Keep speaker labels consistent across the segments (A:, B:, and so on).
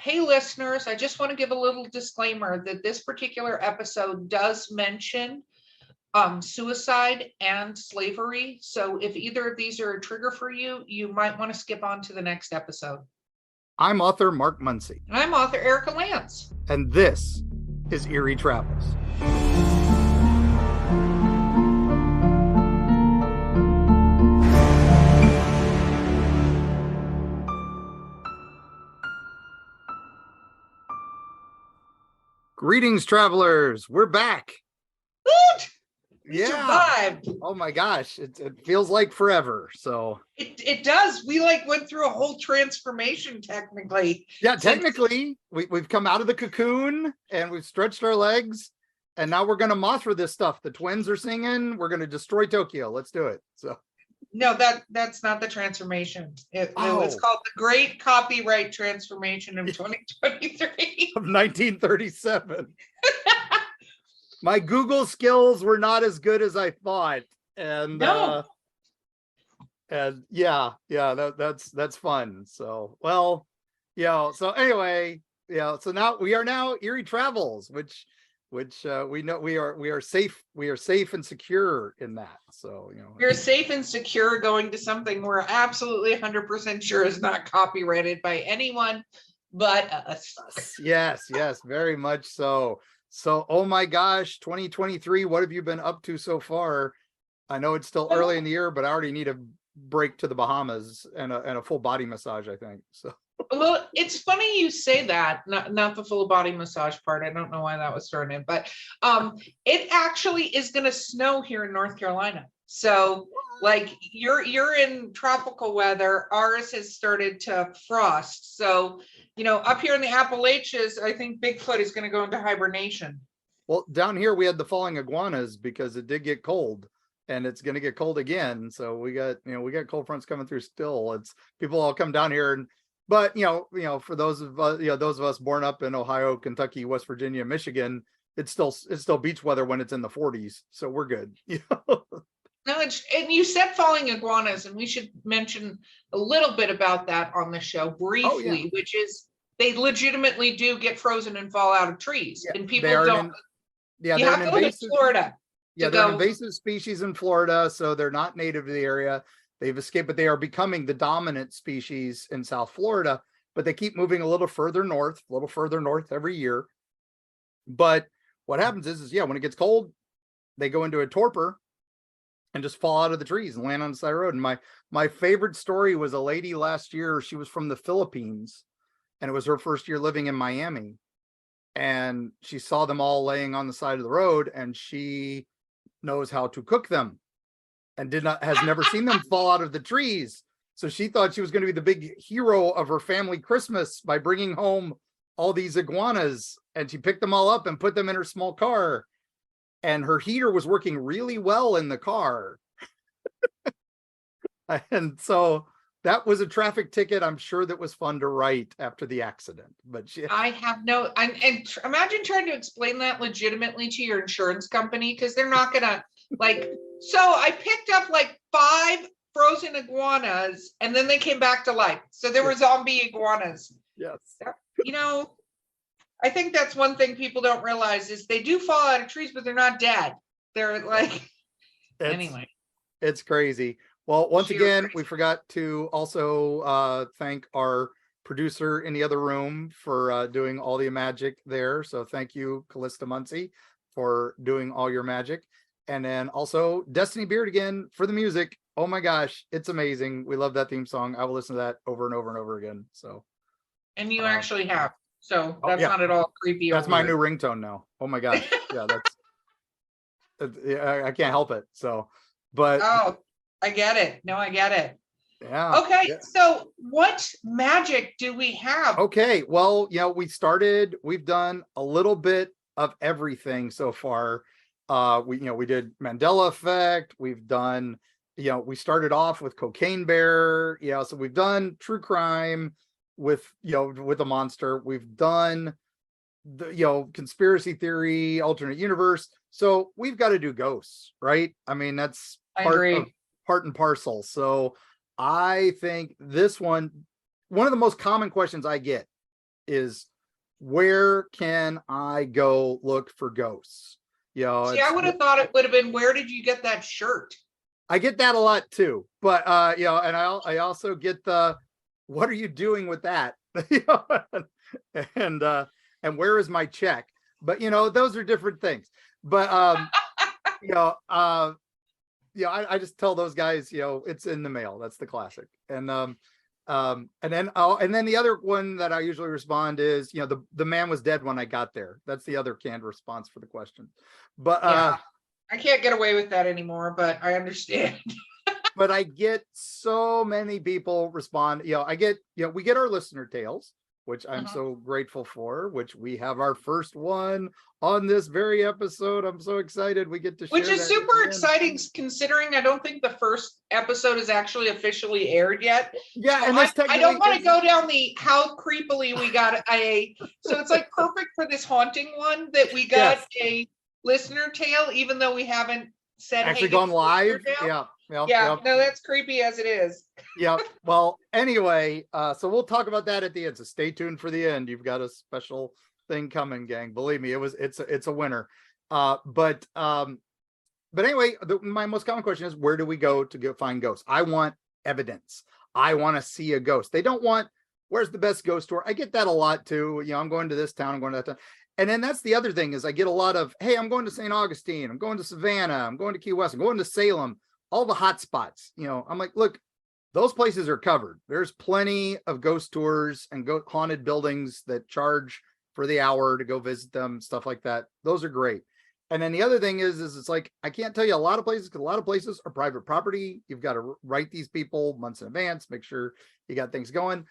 A: Hey, listeners, I just want to give a little disclaimer that this particular episode does mention suicide and slavery. So if either of these are a trigger for you, you might want to skip on to the next episode.
B: I'm author Mark Muncy.
A: And I'm author Erika Lance.
B: And this is Eerie Travels. Greetings, travelers. We're back.
A: Woot!
B: Yeah.
A: Survived.
B: Oh my gosh. It feels like forever. So
A: it does. We went through a whole transformation technically.
B: Yeah, technically we've come out of the cocoon and we've stretched our legs and now we're gonna Mothra this stuff. The twins are singing, we're gonna destroy Tokyo. Let's do it. So
A: no, that's not the transformation. It was called the Great Copyright Transformation of 2023
B: of 1937. My Google skills were not as good as I thought, and
A: no.
B: And that's fun. So so anyway, so now we are Eerie Travels, which we know we are safe and secure in that. So
A: we're safe and secure going to something we're absolutely 100% sure is not copyrighted by anyone but us.
B: Yes, very much so. So, oh my gosh, 2023, what have you been up to so far? I know it's still early in the year, but I already need a break to the Bahamas and a full body massage, I think. So,
A: well, it's funny you say that, not the full body massage part. I don't know why that was thrown in, but it actually is going to snow here in North Carolina. So, you're in tropical weather. Ours has started to frost. So, up here in the Appalachians, I think Bigfoot is going to go into hibernation.
B: Well, down here we had the falling iguanas because it did get cold, and it's going to get cold again. So we got cold fronts coming through still. It's people all come down here, but for those of us born up in Ohio, Kentucky, West Virginia, Michigan, it's still beach weather when it's in the 40s. So we're good.
A: No, and you said falling iguanas, and we should mention a little bit about that on the show briefly, which is they legitimately do get frozen and fall out of trees, and people don't. You have to live in Florida.
B: Yeah, they're an invasive species in Florida, so they're not native to the area. They've escaped, but they are becoming the dominant species in South Florida. But they keep moving a little further north every year. But what happens is when it gets cold, they go into a torpor and just fall out of the trees and land on the side of the road. And my favorite story was a lady last year. She was from the Philippines, and it was her first year living in Miami. And she saw them all laying on the side of the road, and she knows how to cook them and has never seen them fall out of the trees. So she thought she was going to be the big hero of her family Christmas by bringing home all these iguanas. And she picked them all up and put them in her small car. And her heater was working really well in the car. And so that was a traffic ticket. I'm sure that was fun to write after the accident. But
A: I have no, and imagine trying to explain that legitimately to your insurance company, because they're not gonna so I picked up 5 frozen iguanas and then they came back to life. So there were zombie iguanas.
B: Yes.
A: I think that's one thing people don't realize is they do fall out of trees, but they're not dead. They're anyway.
B: It's crazy. Well, once again, we forgot to also thank our producer in the other room for doing all the magic there. So thank you, Calista Muncy, for doing all your magic. And then also Destiny Beard again for the music. Oh my gosh, it's amazing. We love that theme song. I will listen to that over and over and over again. So,
A: and you actually have. So that's not at all creepy.
B: That's my new ringtone now. Oh my gosh. Yeah, I can't help it. So, but
A: I get it. No, I get it.
B: Yeah.
A: Okay. Yeah. So what magic do we have?
B: Okay. Well, we've done a little bit of everything so far. We did Mandela effect. We've done, we started off with Cocaine Bear. So we've done true crime with a monster. We've done the, conspiracy theory, alternate universe. So we've got to do ghosts, right? I mean, that's part and parcel. So I think this one of the most common questions I get is where can I go look for ghosts? You know,
A: See, I would have thought it would have been, where did you get that shirt?
B: I get that a lot too, but you know, and I also get the, what are you doing with that? You know, and where is my check? But you know, those are different things. But you know, I just tell those guys, you know, it's in the mail. That's the classic. And then the other one that I usually respond is, you know, the man was dead when I got there. That's the other canned response for the question. But
A: Yeah, I can't get away with that anymore, but I understand.
B: but I get so many people respond. You know, we get our listener tales, which I'm so grateful for, which we have our first one on this very episode. I'm so excited we get to share.
A: Which is super exciting, considering I don't think the first episode is actually officially aired yet.
B: Yeah,
A: so
B: and
A: I don't want to go down the how creepily we got a. So it's like perfect for this haunting one that we got a listener tale, even though we haven't said
B: actually gone live. Yeah,
A: no, that's creepy as it is.
B: Yeah. Well, anyway, so we'll talk about that at the end. So stay tuned for the end. You've got a special thing coming, gang. Believe me, it's a winner. But anyway, my most common question is, where do we go to go find ghosts? I want evidence. I want to see a ghost. They don't want, where's the best ghost tour? I get that a lot too. You know, I'm going to this town, I'm going to that town. And then that's the other thing is I get a lot of, hey, I'm going to St. Augustine, I'm going to Savannah, I'm going to Key West, I'm going to Salem, all the hot spots. You know, I'm like, look, those places are covered. There's plenty of ghost tours and haunted buildings that charge for the hour to go visit them, stuff like that. Those are great. And then the other thing is it's like, I can't tell you a lot of places, because a lot of places are private property. You've got to write these people months in advance, make sure you got things going.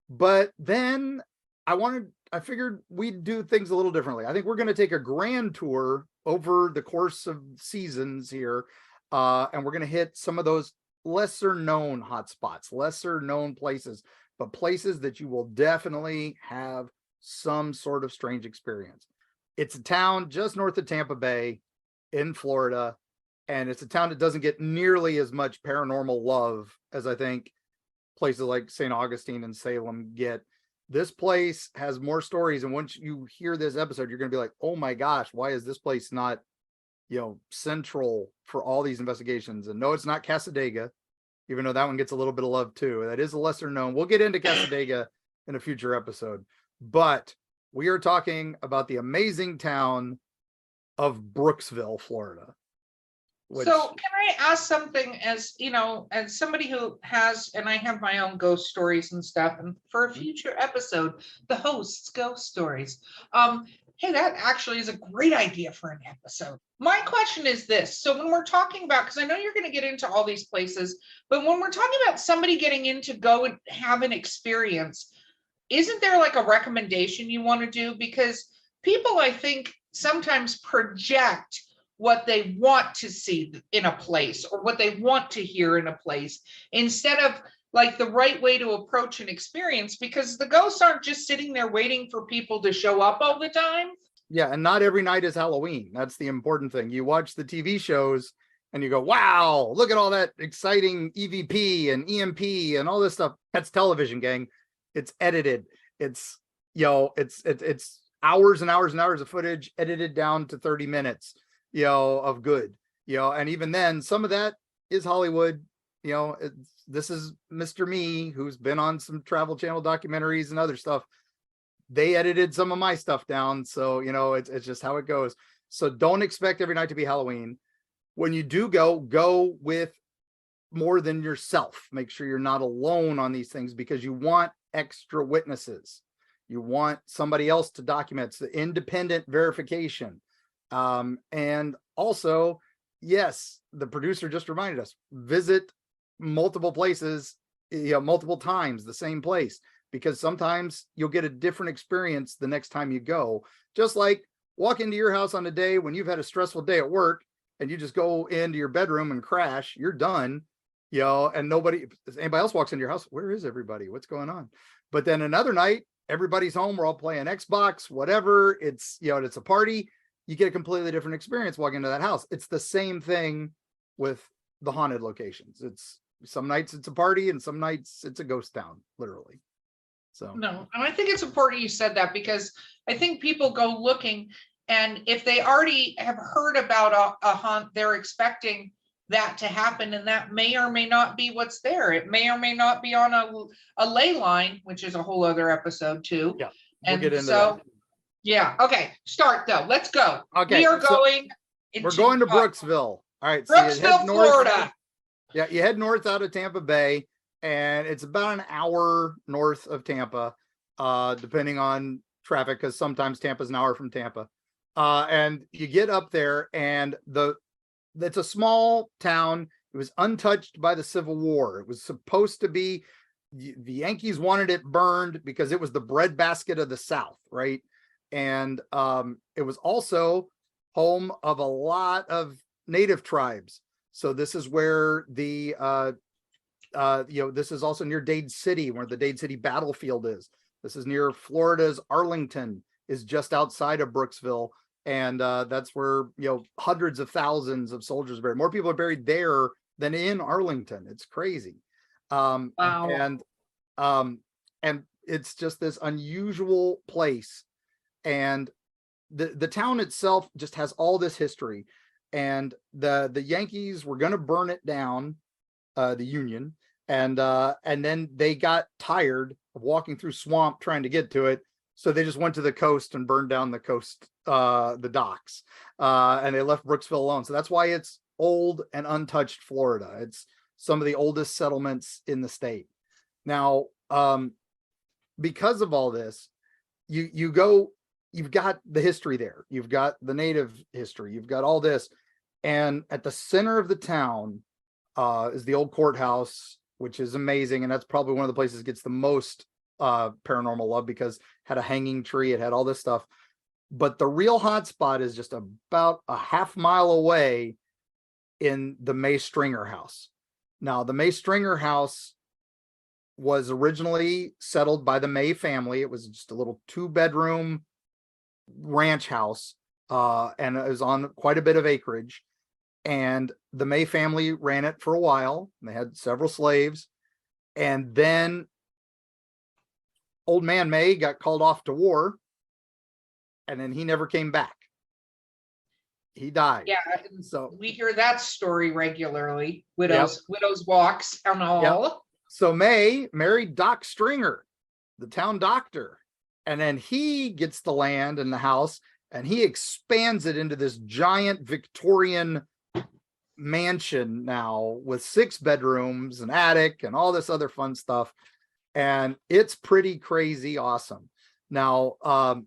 B: But then I figured we'd do things a little differently. I think we're going to take a grand tour over the course of seasons here. And we're going to hit some of those lesser known hotspots, lesser known places, but places that you will definitely have some sort of strange experience. It's a town just north of Tampa Bay in Florida. And it's a town that doesn't get nearly as much paranormal love as I think places like St. Augustine and Salem get. This place has more stories. And once you hear this episode, you're going to be like, oh my gosh, why is this place not, you know, central for all these investigations? And no, it's not Casadega, even though that one gets a little bit of love too. That is a lesser known. We'll get into Casadega in a future episode, but we are talking about the amazing town of Brooksville, Florida.
A: So can I ask something, as you know, as somebody who has, and I have my own ghost stories and stuff, and for a future episode, the host's ghost stories. Hey, that actually is a great idea for an episode. My question is this. So when we're talking about, because I know you're going to get into all these places, but when we're talking about somebody getting in to go and have an experience, isn't there like a recommendation you want to do? Because people, I think, sometimes project what they want to see in a place or what they want to hear in a place instead of like the right way to approach an experience, because the ghosts aren't just sitting there waiting for people to show up all the time.
B: Yeah, and not every night is Halloween. That's the important thing. You watch the TV shows and you go, wow, look at all that exciting EVP and EMP and all this stuff. That's television, gang. It's edited. It's, you know, it's hours and hours and hours of footage edited down to 30 minutes, you know, of good, you know, and even then some of that is Hollywood. You know, this is Mr. Me, who's been on some Travel Channel documentaries and other stuff. They edited some of my stuff down. So, you know, it's just how it goes. So don't expect every night to be Halloween. When you do go with more than yourself. Make sure you're not alone on these things, because you want extra witnesses. You want somebody else to document. It's the independent verification. And also, yes, the producer just reminded us, visit multiple places, you know, multiple times, the same place, because sometimes you'll get a different experience the next time you go. Just like walk into your house on a day when you've had a stressful day at work and you just go into your bedroom and crash, you're done, you know, and anybody else walks into your house, where is everybody? What's going on? But then another night, everybody's home, we're all playing Xbox, whatever. It's, you know, it's a party. You get a completely different experience walking into that house. It's the same thing with the haunted locations. It's some nights it's a party and some nights it's a ghost town, literally. So
A: No, and I think it's important you said that, because I think people go looking, and if they already have heard about a haunt, they're expecting that to happen, and that may or may not be what's there. It may or may not be on a ley line, which is a whole other episode too.
B: yeah, we'll get
A: And
B: into
A: so,
B: that.
A: yeah, okay, start though. Let's go.
B: Okay,
A: We are
B: so
A: going.
B: we're going to Brooksville. All right, so you head
A: Brooksville,
B: north.
A: Florida.
B: Yeah, you head north out of Tampa Bay, and it's about an hour north of Tampa, depending on traffic, because sometimes Tampa's an hour from Tampa. And you get up there, and it's a small town. It was untouched by the Civil War. It was supposed to be, the Yankees wanted it burned because it was the breadbasket of the South, right? And it was also home of a lot of native tribes. So this is where the this is also near Dade City, where the Dade City battlefield is. This is near Florida's Arlington, is just outside of Brooksville. And that's where, hundreds of thousands of soldiers are buried. More people are buried there than in Arlington. It's crazy.
A: Wow.
B: And it's just this unusual place. And the town itself just has all this history. And the Yankees were going to burn it down, the Union, and then they got tired of walking through swamp trying to get to it, so they just went to the coast and burned down the coast, the docks, and they left Brooksville alone. So that's why it's old and untouched Florida. It's some of the oldest settlements in the state. Now, because of all this, you've got the history there. You've got the native history. You've got all this. And at the center of the town is the old courthouse, which is amazing. And that's probably one of the places that gets the most paranormal love, because it had a hanging tree. It had all this stuff. But the real hot spot is just about a half mile away in the May Stringer house. Now, the May Stringer house was originally settled by the May family. It was just a little 2-bedroom ranch house, and it was on quite a bit of acreage. And the May family ran it for a while. They had several slaves, and then old man May got called off to war, and then he never came back. He died.
A: Yeah,
B: so
A: we hear that story regularly. Widows walks and all.
B: Yep. So May married Doc Stringer, the town doctor, and then he gets the land and the house, and he expands it into this giant Victorian mansion now with 6 bedrooms, an attic, and all this other fun stuff. And it's pretty crazy awesome. Now,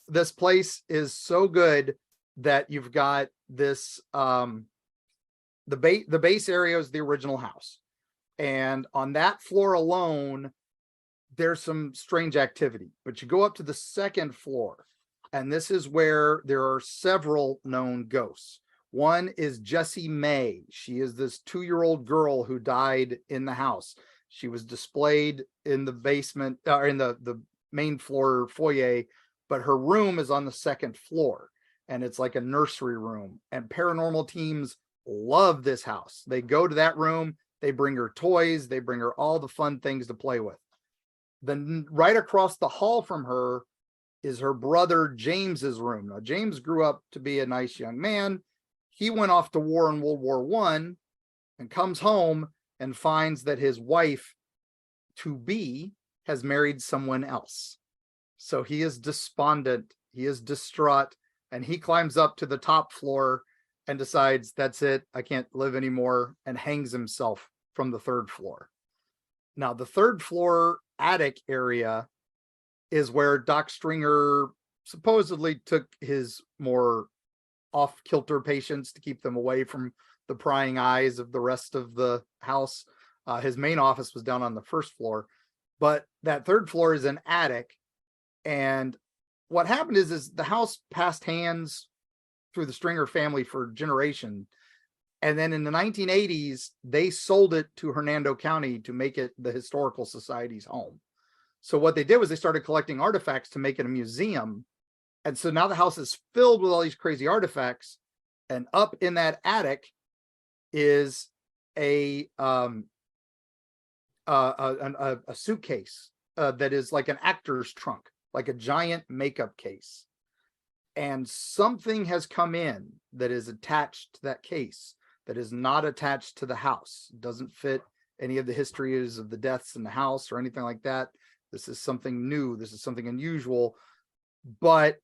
B: this place is so good that you've got this, the base area is the original house. And on that floor alone, there's some strange activity. But you go up to the 2nd floor, and this is where there are several known ghosts. One is Jessie May. She is this 2-year-old girl who died in the house. She was displayed in the basement, or in the main floor foyer, but her room is on the 2nd floor, and it's like a nursery room. And paranormal teams love this house. They go to that room, they bring her toys, they bring her all the fun things to play with. Then right across the hall from her is her brother James's room. Now, James grew up to be a nice young man. He went off to war in World War I and comes home and finds that his wife to be has married someone else. So he is despondent, he is distraught, and he climbs up to the top floor and decides, that's it, I can't live anymore, and hangs himself from the 3rd floor. Now, the 3rd floor attic area is where Doc Stringer supposedly took his more off-kilter patients to keep them away from the prying eyes of the rest of the house. His main office was down on the 1st floor, but that 3rd floor is an attic. And what happened is the house passed hands through the Stringer family for generation. And then in the 1980s, they sold it to Hernando County to make it the Historical Society's home. So what they did was they started collecting artifacts to make it a museum. And so now the house is filled with all these crazy artifacts. And up in that attic is a suitcase that is like an actor's trunk, like a giant makeup case. And something has come in that is attached to that case that is not attached to the house. It doesn't fit any of the histories of the deaths in the house or anything like that. This is something new. This is something unusual. But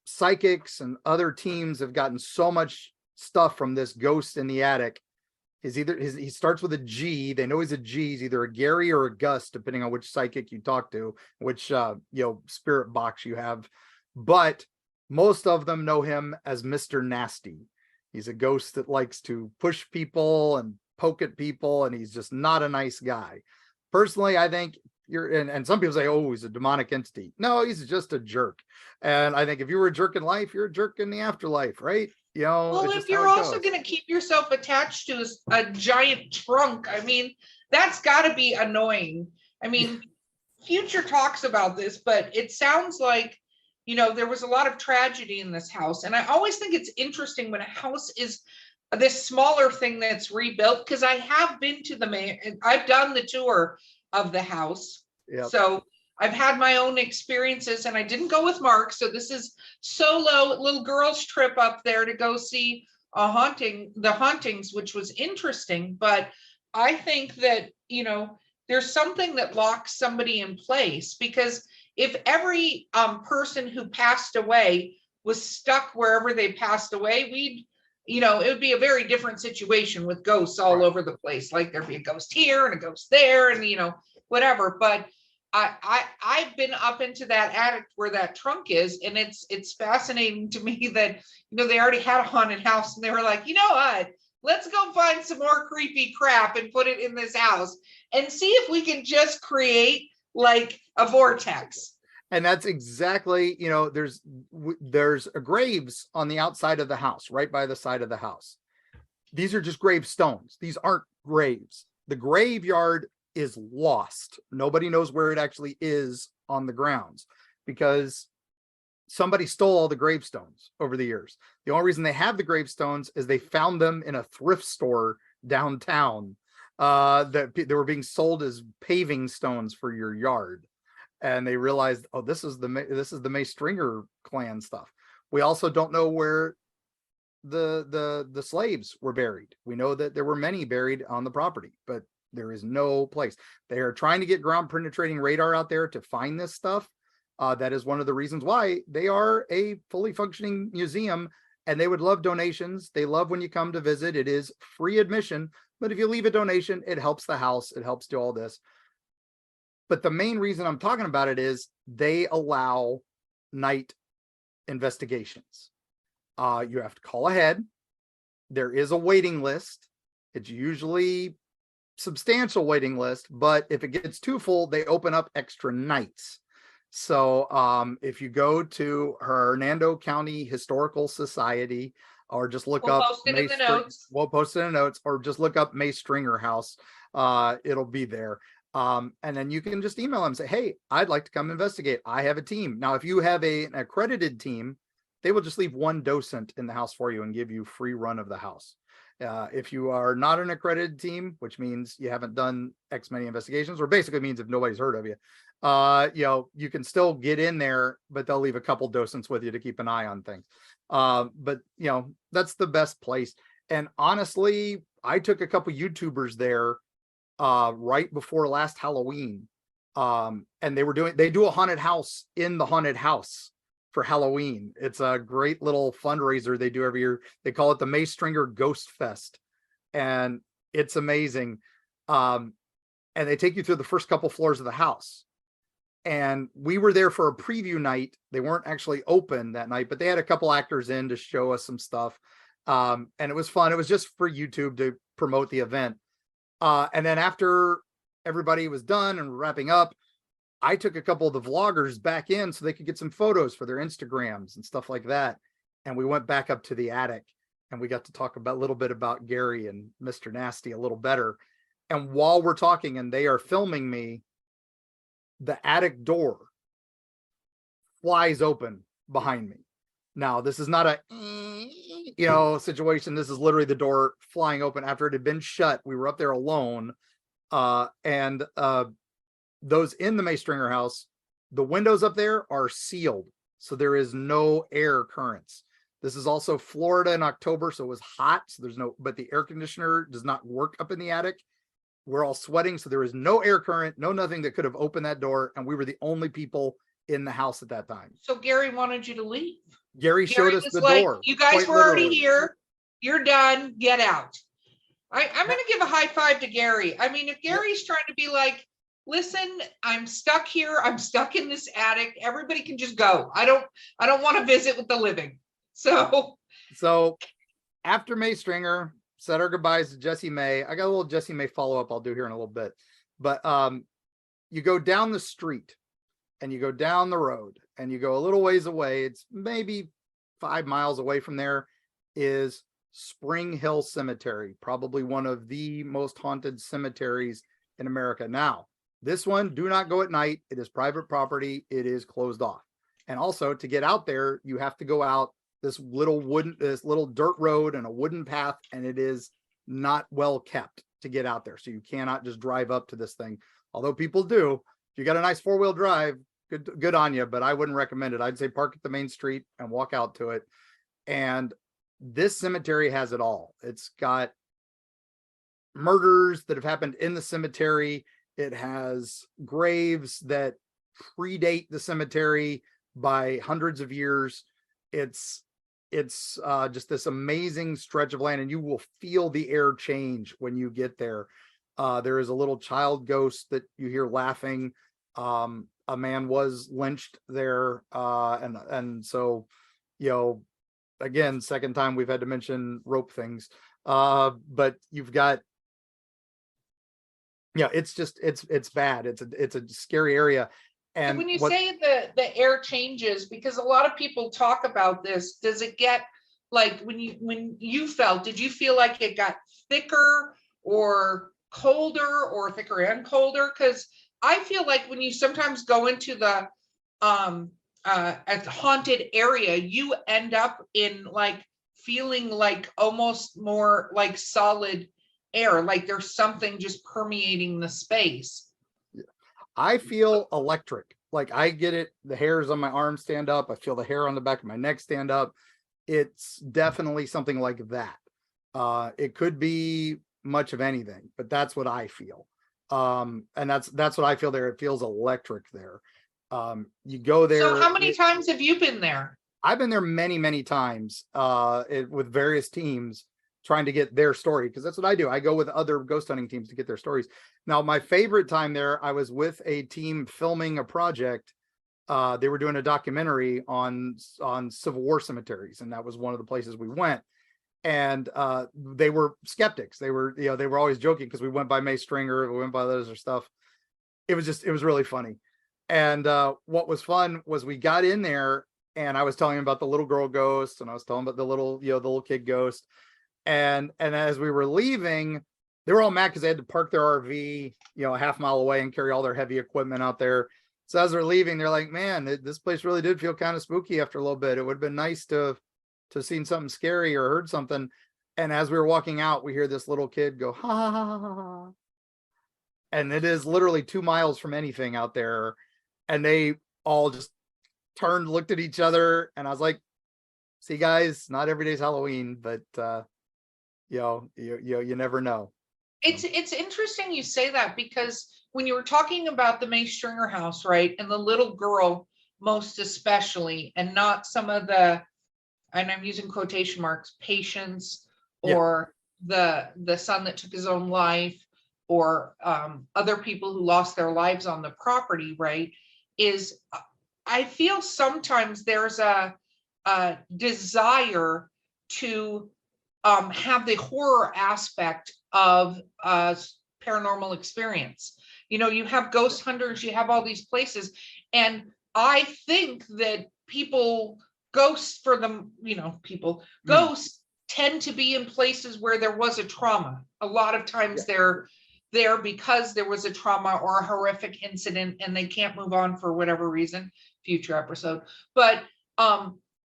B: psychics and other teams have gotten so much stuff from this ghost in the attic. He starts with a G. They know he's a G. He's either a Gary or a Gus, depending on which psychic you talk to, which spirit box you have. But most of them know him as Mr. Nasty. He's a ghost that likes to push people and poke at people, and he's just not a nice guy. Personally, I think and some people say, oh, he's a demonic entity. No, he's just a jerk. And I think if you were a jerk in life, you're a jerk in the afterlife, right?
A: Well, if you're also going to keep yourself attached to a giant trunk, I mean, that's got to be annoying. I mean, Future talks about this, but it sounds like, there was a lot of tragedy in this house. And I always think it's interesting when a house is this smaller thing that's rebuilt, because I have been to I've done the tour of the house. Yep. So I've had my own experiences, and I didn't go with Mark. So this is solo little girl's trip up there to go see the hauntings, which was interesting. But I think that, there's something that locks somebody in place, because if every person who passed away was stuck wherever they passed away, it would be a very different situation with ghosts all over the place. Like there'd be a ghost here and a ghost there and, whatever. But I've been up into that attic where that trunk is, and it's fascinating to me that, they already had a haunted house, and they were like, what, let's go find some more creepy crap and put it in this house and see if we can just create like a vortex.
B: And that's exactly, there's graves on the outside of the house, right by the side of the house. These are just gravestones. These aren't graves. The graveyard is lost. Nobody knows where it actually is on the grounds, because somebody stole all the gravestones over the years. The only reason they have the gravestones is they found them in a thrift store downtown that they were being sold as paving stones for your yard. And they realized, oh, this is the May Stringer clan stuff. We also don't know where the slaves were buried. We know that there were many buried on the property, but there is no place. They are trying to get ground penetrating radar out there to find this stuff. That is one of the reasons why they are a fully functioning museum, and they would love donations. They love when you come to visit. It is free admission, but if you leave a donation, it helps the house. It helps do all this. But the main reason I'm talking about it is they allow night investigations. You have to call ahead. There is a waiting list. It's usually substantial waiting list, but if it gets too full, they open up extra nights. So if you go to Hernando County Historical Society, or just look up, we'll post it in the notes, or just look up May Stringer House. It'll be there. And then you can just email them and say, hey, I'd like to come investigate. I have a team. Now, if you have an accredited team, they will just leave one docent in the house for you and give you free run of the house. If you are not an accredited team, which means you haven't done X many investigations, or basically means if nobody's heard of you, you can still get in there, but they'll leave a couple docents with you to keep an eye on things. But that's the best place. And honestly, I took a couple YouTubers there right before last Halloween. And they do a haunted house in the haunted house for Halloween. It's a great little fundraiser they do every year. They call it the May Stringer Ghost Fest, and it's amazing. And they take you through the first couple floors of the house. And we were there for a preview night. They weren't actually open that night, but they had a couple actors in to show us some stuff. And it was fun. It was just for YouTube to promote the event. And then after everybody was done and wrapping up, I took a couple of the vloggers back in so they could get some photos for their Instagrams and stuff like that. And we went back up to the attic, and we got to talk about a little bit about Gary and Mr. Nasty a little better. And while we're talking and they are filming me, the attic door flies open behind me. Now, this is not a, situation. This is literally the door flying open after it had been shut. We were up there alone. And those in the May Stringer house, the windows up there are sealed, so there is no air currents. This is also Florida in October, so it was hot. So there's no, but the air conditioner does not work up in the attic. We're all sweating, so there is no air current, no nothing that could have opened that door, and we were the only people in the house at that time.
A: So Gary wanted you to leave.
B: Gary showed us
A: was
B: the
A: like,
B: door.
A: you guys
B: quite
A: were already
B: literally.
A: here. You're done. Get out. I'm going to give a high five to Gary. I mean, if Gary's trying to be like, listen, I'm stuck here. I'm stuck in this attic. Everybody can just go. I don't want to visit with the living. So
B: after May Stringer, said our goodbyes to Jessie May. I got a little Jessie May follow-up I'll do here in a little bit. But you go down the street and you go down the road and you go a little ways away. It's maybe 5 miles away from there is Spring Hill Cemetery, probably one of the most haunted cemeteries in America. Now, this one, do not go at night. It is private property. It is closed off. And also to get out there, you have to go out this little dirt road and a wooden path, and it is not well kept to get out there. So you cannot just drive up to this thing. Although people do, if you got a nice 4-wheel drive, good on you, but I wouldn't recommend it. I'd say park at the main street and walk out to it. And this cemetery has it all. It's got murders that have happened in the cemetery. It has graves that predate the cemetery by hundreds of years. It's just this amazing stretch of land, and you will feel the air change when you get there. There is a little child ghost that you hear laughing. A man was lynched there, and so, you know, again, second time we've had to mention rope things. But you've got, it's bad. It's a scary area. And
A: when you say the air changes, because a lot of people talk about this, does it get like when you felt, did you feel like it got thicker or colder or thicker and colder? Because I feel like when you sometimes go into the a haunted area, you end up in like feeling like almost more like solid air, like there's something just permeating the space.
B: I feel electric. Like I get it. The hairs on my arm stand up. I feel the hair on the back of my neck stand up. It's definitely something like that. It could be much of anything, but that's what I feel. And that's what I feel there. It feels electric there. You go there.
A: So how many times have you been there?
B: I've been there many, many times with various teams trying to get their story, because that's what I do. I go with other ghost hunting teams to get their stories. Now, my favorite time there, I was with a team filming a project. They were doing a documentary on Civil War cemeteries, and that was one of the places we went. And they were skeptics. They were always joking because we went by May Stringer, we went by those other stuff. It was really funny. And what was fun was we got in there, and I was telling him about the little girl ghost, and I was telling him about the little kid ghost. And as we were leaving, they were all mad because they had to park their RV, a half mile away and carry all their heavy equipment out there. So as they're leaving, they're like, man, this place really did feel kind of spooky after a little bit. It would have been nice to have seen something scary or heard something. And as we were walking out, we hear this little kid go, ha, ha, ha, ha, ha. And it is literally 2 miles from anything out there. And they all just turned, looked at each other. And I was like, see, guys, not every day's Halloween, but you never know.
A: It's interesting you say that, because when you were talking about the May Stringer house, right, and the little girl most especially, and not some of the, and I'm using quotation marks, patients or the son that took his own life, or other people who lost their lives on the property, right, is I feel sometimes there's a desire to have the horror aspect of paranormal experience. You have ghost hunters, you have all these places, and I think that ghosts tend to be in places where there was a trauma. A lot of times they're there because there was a trauma or a horrific incident, and they can't move on for whatever reason. Future episode. But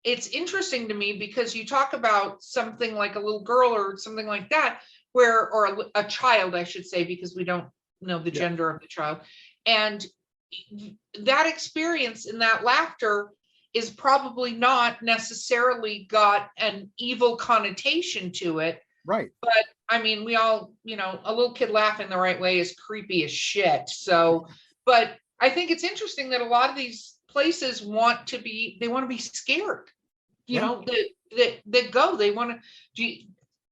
A: it's interesting to me because you talk about something like a little girl or something like that, or a child, I should say, because we don't know the gender of the child. And that experience and that laughter is probably not necessarily got an evil connotation to it.
B: Right.
A: But I mean, we all, a little kid laughing the right way is creepy as shit. So, but I think it's interesting that a lot of these places want to be scared, that go, they want to,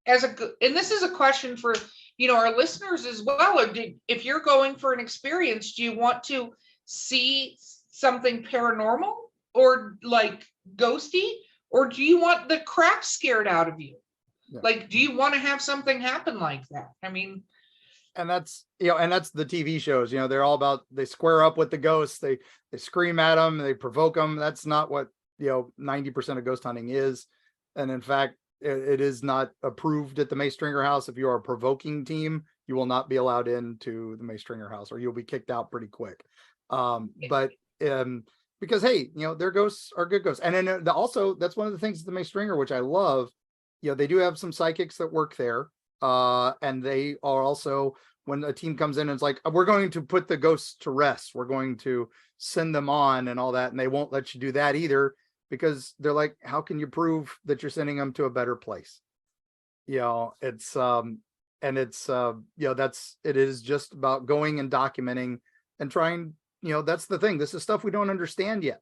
A: and this is a question for, our listeners as well. Or if you're going for an experience, do you want to see something paranormal or like ghosty, or do you want the crap scared out of you? Yeah. Like, do you want to have something happen like that? I mean,
B: and that's, that's the TV shows, they're all about, they square up with the ghosts, they scream at them, they provoke them. That's not what, 90% of ghost hunting is. And in fact, it is not approved at the May Stringer house. If you are a provoking team, you will not be allowed into the May Stringer house, or you'll be kicked out pretty quick. But because, hey, their ghosts are good ghosts. And then also, that's one of the things at the May Stringer, which I love. They do have some psychics that work there. And they are also, when a team comes in and it's like, we're going to put the ghosts to rest, we're going to send them on and all that. And they won't let you do that either, because they're like, how can you prove that you're sending them to a better place? It's, it is just about going and documenting and trying, that's the thing. This is stuff we don't understand yet.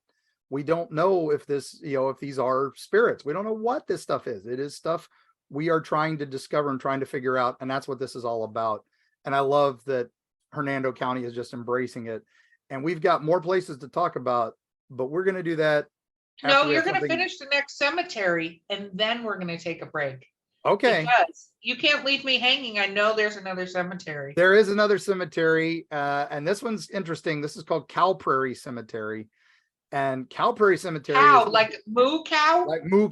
B: We don't know if this, if these are spirits. We don't know what this stuff is. It is stuff we are trying to discover and trying to figure out. And that's what this is all about. And I love that Hernando County is just embracing it. And we've got more places to talk about, but we're going to do that.
A: No, you're going to finish the next cemetery and then we're going to take a break.
B: Okay.
A: Because you can't leave me hanging. I know there's another cemetery.
B: There is another cemetery. And this one's interesting. This is called Cow Prairie Cemetery. And Cow Prairie Cemetery.
A: Cow, like moo cow?
B: Like moo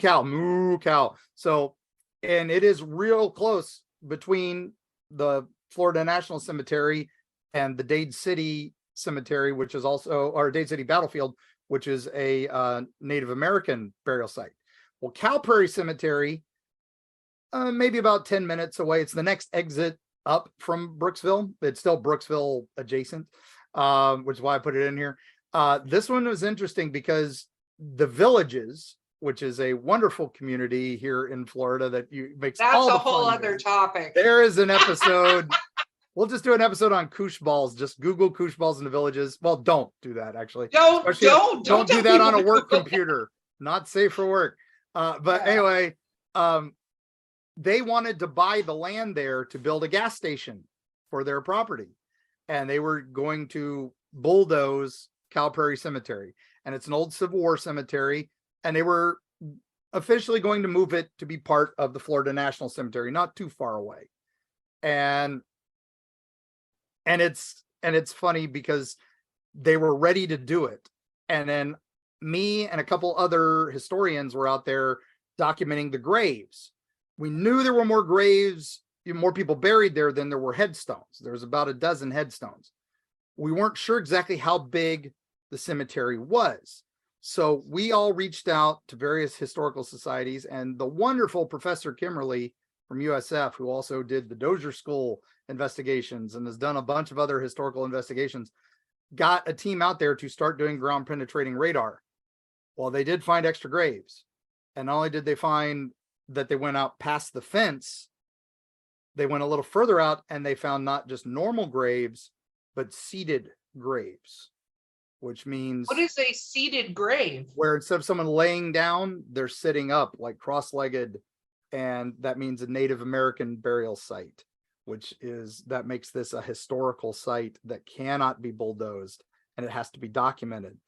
B: cow. So, and it is real close between the Florida National Cemetery and the Dade City Cemetery, which is also, or Dade City Battlefield, which is a Native American burial site. Well, Cow Prairie Cemetery, maybe about 10 minutes away. It's the next exit up from Brooksville. It's still Brooksville adjacent, which is why I put it in here. This one was interesting because the Villages, which is a wonderful community here in Florida that makes
A: that's
B: all
A: a
B: the
A: whole
B: fun
A: other
B: days.
A: topic.
B: There is an episode. We'll just do an episode on koosh balls. Just Google koosh balls in the Villages. Well, don't do that actually.
A: Don't
B: do that on a work computer. Not safe for work. But anyway, they wanted to buy the land there to build a gas station for their property, and they were going to bulldoze Cow Prairie Cemetery, and it's an old Civil War cemetery, and they were officially going to move it to be part of the Florida National Cemetery, not too far away. And it's funny because they were ready to do it, and then me and a couple other historians were out there documenting the graves. We knew there were more graves, more people buried there than there were headstones. There was about a dozen headstones. We weren't sure exactly how big the cemetery was. So we all reached out to various historical societies, and the wonderful Professor Kimmerly from USF, who also did the Dozier School investigations and has done a bunch of other historical investigations, got a team out there to start doing ground penetrating radar. Well, they did find extra graves. And not only did they find that they went out past the fence, they went a little further out and they found not just normal graves, but seated graves, which means...
A: What is a seated grave?
B: Where instead of someone laying down, they're sitting up like cross-legged. And that means a Native American burial site, that makes this a historical site that cannot be bulldozed, and it has to be documented.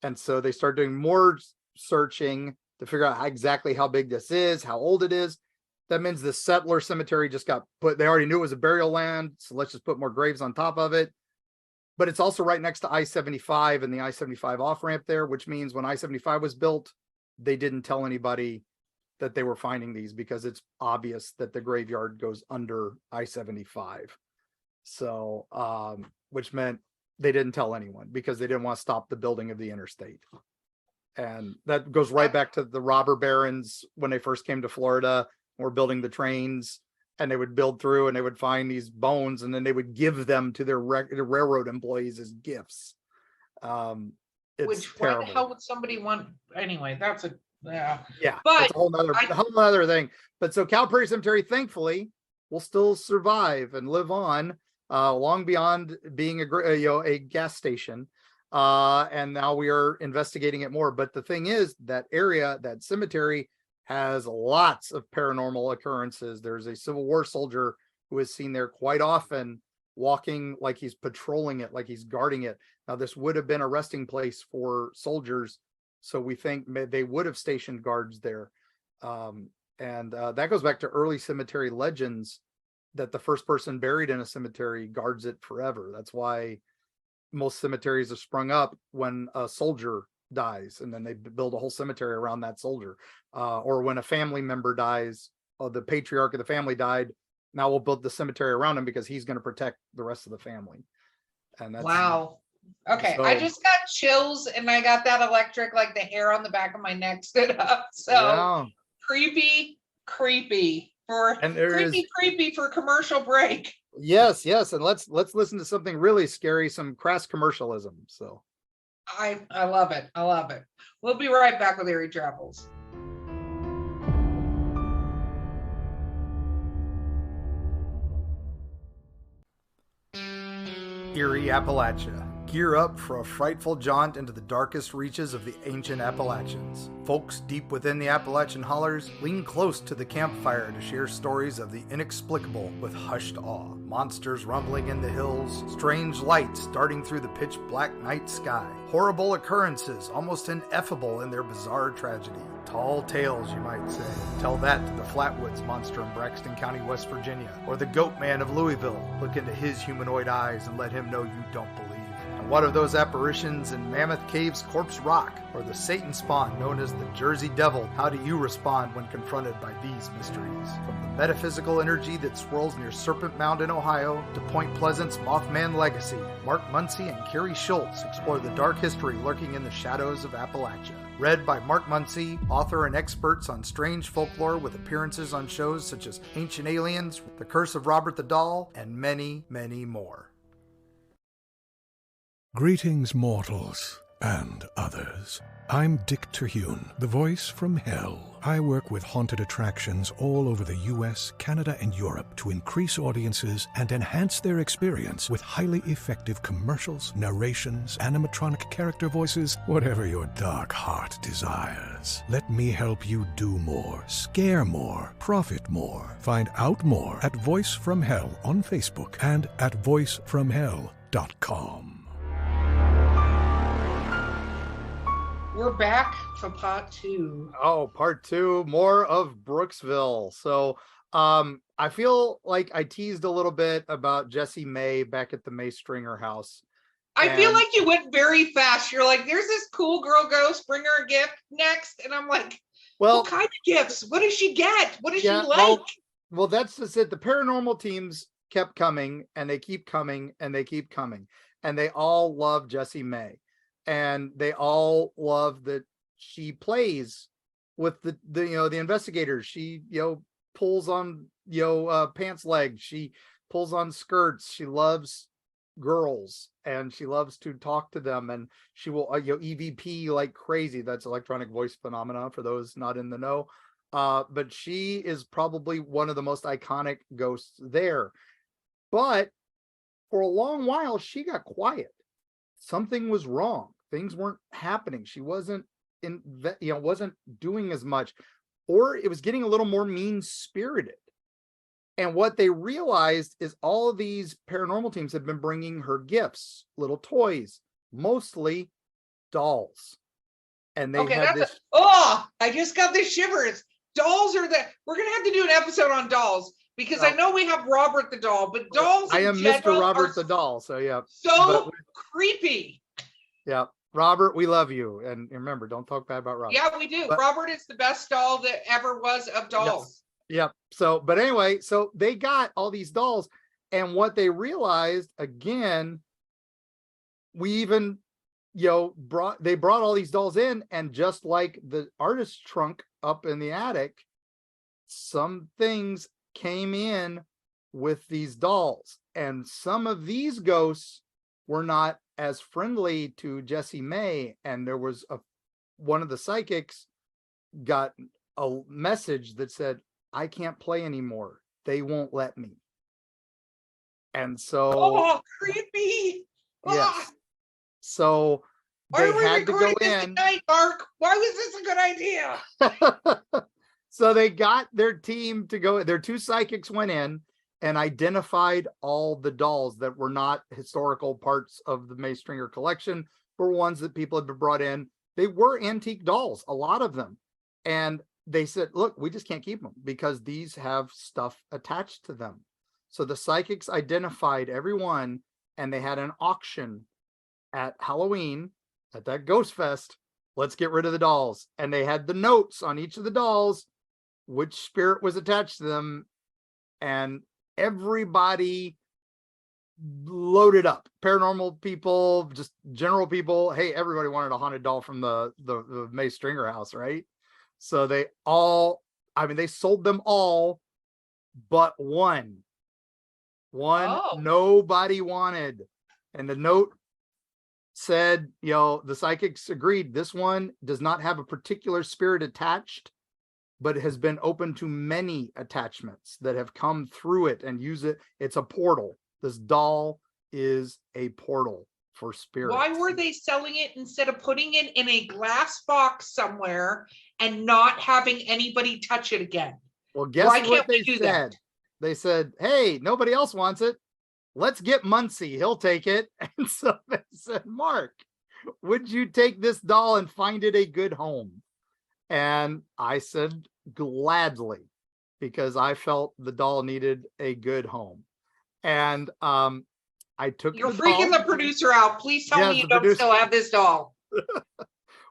B: And so they start doing more searching to figure out exactly how big this is, how old it is. That means the settler cemetery just got put, they already knew it was a burial land, so let's just put more graves on top of it. But it's also right next to I-75 and the I-75 off-ramp there, which means when I-75 was built, they didn't tell anybody that they were finding these, because it's obvious that the graveyard goes under I-75. So, which meant they didn't tell anyone because they didn't want to stop the building of the interstate. And that goes right back to the robber barons when they first came to Florida, were building the trains. and they would build through and they would find these bones and then they would give them to their railroad employees as gifts. It's
A: Which, why
B: terrible.
A: the hell would somebody want, anyway, that's a, yeah.
B: Yeah,
A: But
B: that's a whole nother thing. But so Cal Prairie Cemetery, thankfully, will still survive and live on long beyond being a gas station. And now we are investigating it more. But the thing is, that area, that cemetery, has lots of paranormal occurrences. There's a Civil War soldier who is seen there quite often, walking like he's patrolling it, like he's guarding it. Now, this would have been a resting place for soldiers, so we think they would have stationed guards there. And that goes back to early cemetery legends, that the first person buried in a cemetery guards it forever. That's why most cemeteries are sprung up when a soldier dies, and then they build a whole cemetery around that soldier. Or when a family member dies, the patriarch of the family died, now we'll build the cemetery around him because he's going to protect the rest of the family. And that's
A: wow. Okay,
B: so,
A: I just got chills and I got that electric, like the hair on the back of my neck stood up. So
B: yeah.
A: creepy for
B: And there
A: creepy for commercial break.
B: Yes, and let's listen to something really scary, some crass commercialism. So
A: I love it. We'll be right back with Eerie Travels.
B: Eerie Appalachia. Gear up for a frightful jaunt into the darkest reaches of the ancient Appalachians. Folks deep within the Appalachian hollers lean close to the campfire to share stories of the inexplicable with hushed awe. Monsters rumbling in the hills, strange lights darting through the pitch black night sky, horrible occurrences almost ineffable in their bizarre tragedy. Tall tales, you might say. Tell that to the Flatwoods monster in Braxton County, West Virginia, or the Goat Man of Louisville. Look into his humanoid eyes and let him know you don't believe. And what of those apparitions in Mammoth Cave's Corpse Rock, or the Satan spawn known as the Jersey Devil? How do you respond when confronted by these mysteries? From the metaphysical energy that swirls near Serpent Mound in Ohio to Point Pleasant's Mothman legacy, Mark Muncy and Carrie Schultz explore the dark history lurking in the shadows of Appalachia. Read by Mark Muncy, author and experts on strange folklore with appearances on shows such as Ancient Aliens, The Curse of Robert the Doll, and many, many more.
C: Greetings, mortals and others. I'm Dick Terhune, the voice from hell. I work with haunted attractions all over the US, Canada, and Europe to increase audiences and enhance their experience with highly effective commercials, narrations, animatronic character voices, whatever your dark heart desires. Let me help you do more, scare more, profit more. Find out more at Voice from Hell on Facebook and at voicefromhell.com.
A: We're back for part 2.
B: Oh, part 2, more of Brooksville. So I feel like I teased a little bit about Jessie May back at the May Stringer house.
A: I feel like you went very fast. You're like, there's this cool girl ghost, bring her a gift next. And I'm like, well, what kind of gifts? What does she get? What does she like?
B: Well, that's just it. The paranormal teams kept coming and they keep coming and they keep coming. And they all love Jessie May. And they all love that she plays with the investigators. She pulls on pants legs. She pulls on skirts. She loves girls and she loves to talk to them. And she will EVP like crazy. That's electronic voice phenomena for those not in the know. But she is probably one of the most iconic ghosts there. But for a long while, she got quiet. Something was wrong. Things weren't happening. She wasn't wasn't doing as much, or it was getting a little more mean-spirited. And what they realized is all of these paranormal teams have been bringing her gifts, little toys, mostly dolls. And they had this.
A: I just got the shivers. Dolls are we're gonna have to do an episode on dolls. Because I know we have Robert the doll, but dolls
B: I am Mr. Robert the doll, so yeah.
A: So creepy.
B: Yeah, Robert, we love you. And remember, don't talk bad about Robert.
A: Yeah, we do. But Robert is the best doll that ever was of dolls.
B: Yep. So, but anyway, so they got all these dolls. And what they realized, again, we even, they brought all these dolls in. And just like the artist trunk up in the attic, some things came in with these dolls, and some of these ghosts were not as friendly to Jessie May, and there was one of the psychics got a message that said, I can't play anymore, they won't let me. And so
A: Oh, creepy. Ah,
B: yes, so
A: why
B: they
A: are we
B: had to go
A: recording this
B: in.
A: at night, Mark? Why was this a good idea?
B: So they got their team to go, their two psychics went in and identified all the dolls that were not historical parts of the May Stringer collection, were ones that people had been brought in. They were antique dolls, a lot of them. And they said, look, we just can't keep them because these have stuff attached to them. So the psychics identified everyone, and they had an auction at Halloween at that Ghost Fest. Let's get rid of the dolls. And they had the notes on each of the dolls, which spirit was attached to them, and everybody loaded up. Paranormal people, just general people. Hey, everybody wanted a haunted doll from the May Stringer house, right? So they all, I mean, they sold them all, but one
A: Oh.
B: nobody wanted. And the note said, you know, the psychics agreed, this one does not have a particular spirit attached, but has been open to many attachments that have come through it and use it. It's a portal. This doll is a portal for spirits.
A: Why were they selling it instead of putting it in a glass box somewhere and not having anybody touch it again?
B: Well, guess
A: Why
B: what
A: can't
B: they
A: we do
B: said?
A: that?
B: They said, hey, nobody else wants it. Let's get Muncy. He'll take it. And so they said, Mark, would you take this doll and find it a good home? And I said, gladly, because I felt the doll needed a good home. And I took
A: You're
B: the
A: freaking
B: doll.
A: the producer out. Please tell
B: Yes,
A: me you
B: the
A: don't
B: producer.
A: still have this doll.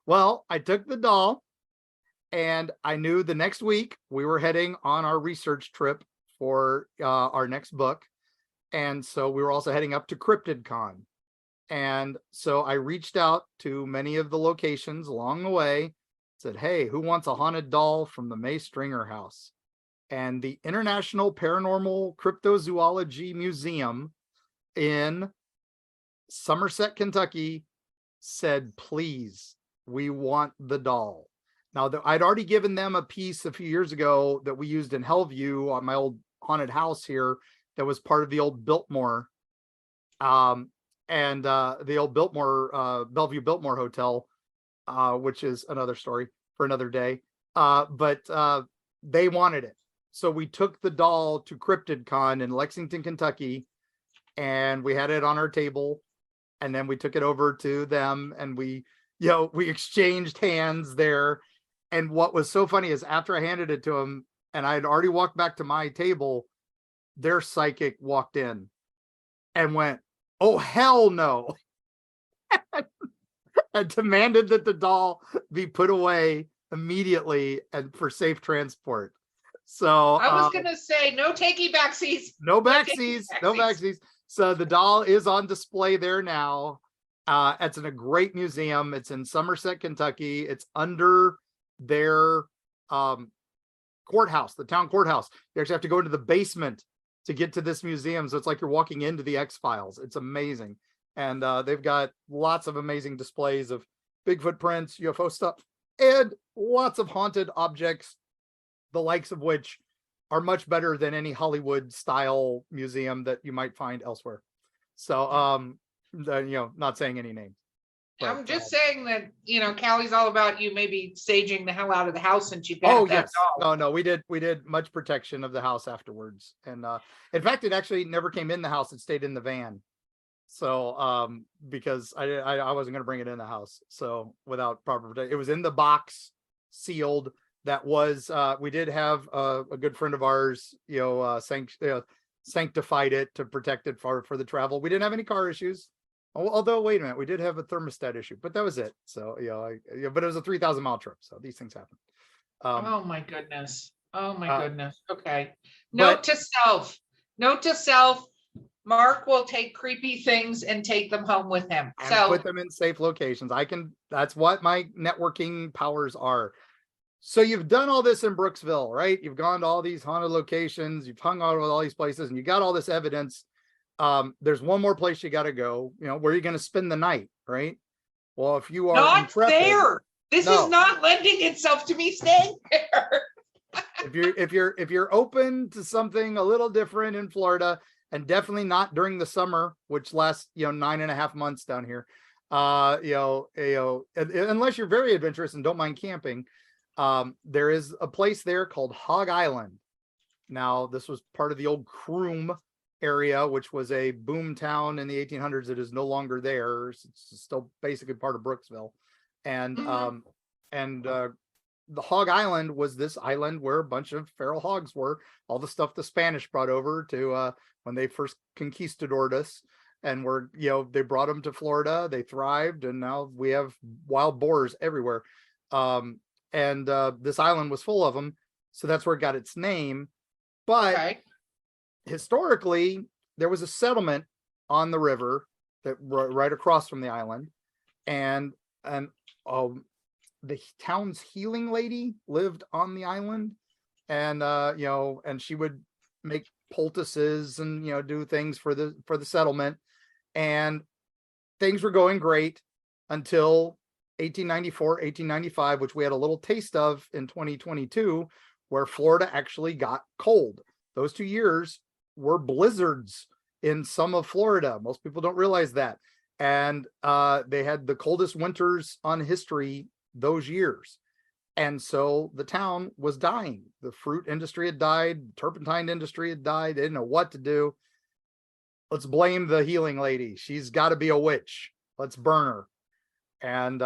B: Well, I took the doll, and I knew the next week we were heading on our research trip for our next book. And so we were also heading up to CryptidCon. And so I reached out to many of the locations along the way, said, hey, who wants a haunted doll from the May Stringer house? And the International Paranormal Cryptozoology Museum in Somerset, Kentucky said, please, we want the doll. Now, I'd already given them a piece a few years ago that we used in Hellview on my old haunted house here that was part of the old Biltmore, the old Biltmore, Bellevue Biltmore Hotel, which is another story for another day. But they wanted it. So we took the doll to CryptidCon in Lexington, Kentucky, and we had it on our table. And then we took it over to them, and we exchanged hands there. And what was so funny is after I handed it to them and I had already walked back to my table, their psychic walked in and went, oh, hell no. And demanded that the doll be put away immediately and for safe transport. So
A: I was going to say, no takey backsies.
B: No backsies. No backsies. So the doll is on display there now. It's in a great museum. It's in Somerset, Kentucky. It's under their courthouse, the town courthouse. You actually have to go into the basement to get to this museum. So it's like you're walking into the X-Files. It's amazing. And they've got lots of amazing displays of Bigfoot prints, UFO stuff, and lots of haunted objects, the likes of which are much better than any Hollywood style museum that you might find elsewhere. So, not saying any names. But,
A: I'm just saying that, Callie's all about you maybe saging the hell out of the house since you got that doll.
B: No, we did much protection of the house afterwards. And in fact, it actually never came in the house. It stayed in the van. So because I wasn't going to bring it in the house. So without proper protection, it was in the box, sealed. That was we did have a good friend of ours, sanctified it to protect it for the travel. We didn't have any car issues. Although, wait a minute, we did have a thermostat issue, but that was it. So, but it was a 3,000-mile trip. So these things happen.
A: Oh my goodness. Okay. Note to self. Mark will take creepy things and take them home with him.
B: And put them in safe locations. That's what my networking powers are. So you've done all this in Brooksville, right? You've gone to all these haunted locations, you've hung out with all these places, and you got all this evidence. There's one more place you got to go, where you're going to spend the night, right? Well, if you are
A: Not
B: intrepid,
A: there. This
B: no.
A: is not lending itself to me staying there.
B: if you're open to something a little different in Florida, and definitely not during the summer, which lasts 9.5 months down here, unless you're very adventurous and don't mind camping, there is a place there called Hog Island. Now, this was part of the old Croom area, which was a boom town in the 1800s. It is no longer there. It's still basically part of Brooksville, and the Hog Island was this island where a bunch of feral hogs were, all the stuff the Spanish brought over to when they first conquistadored us, and they brought them to Florida. They thrived, and now we have wild boars everywhere. And this island was full of them, so that's where it got its name. But historically, there was a settlement on the river that right across from the island, and the town's healing lady lived on the island, and and she would make poultices and do things for the settlement, and things were going great until 1894, 1895, which we had a little taste of in 2022, where Florida actually got cold. Those 2 years were blizzards in some of Florida. Most people don't realize that. And they had the coldest winters on history those years. And so the town was dying. The fruit industry had died. The turpentine industry had died. They didn't know what to do. Let's blame the healing lady. She's got to be a witch. Let's burn her. And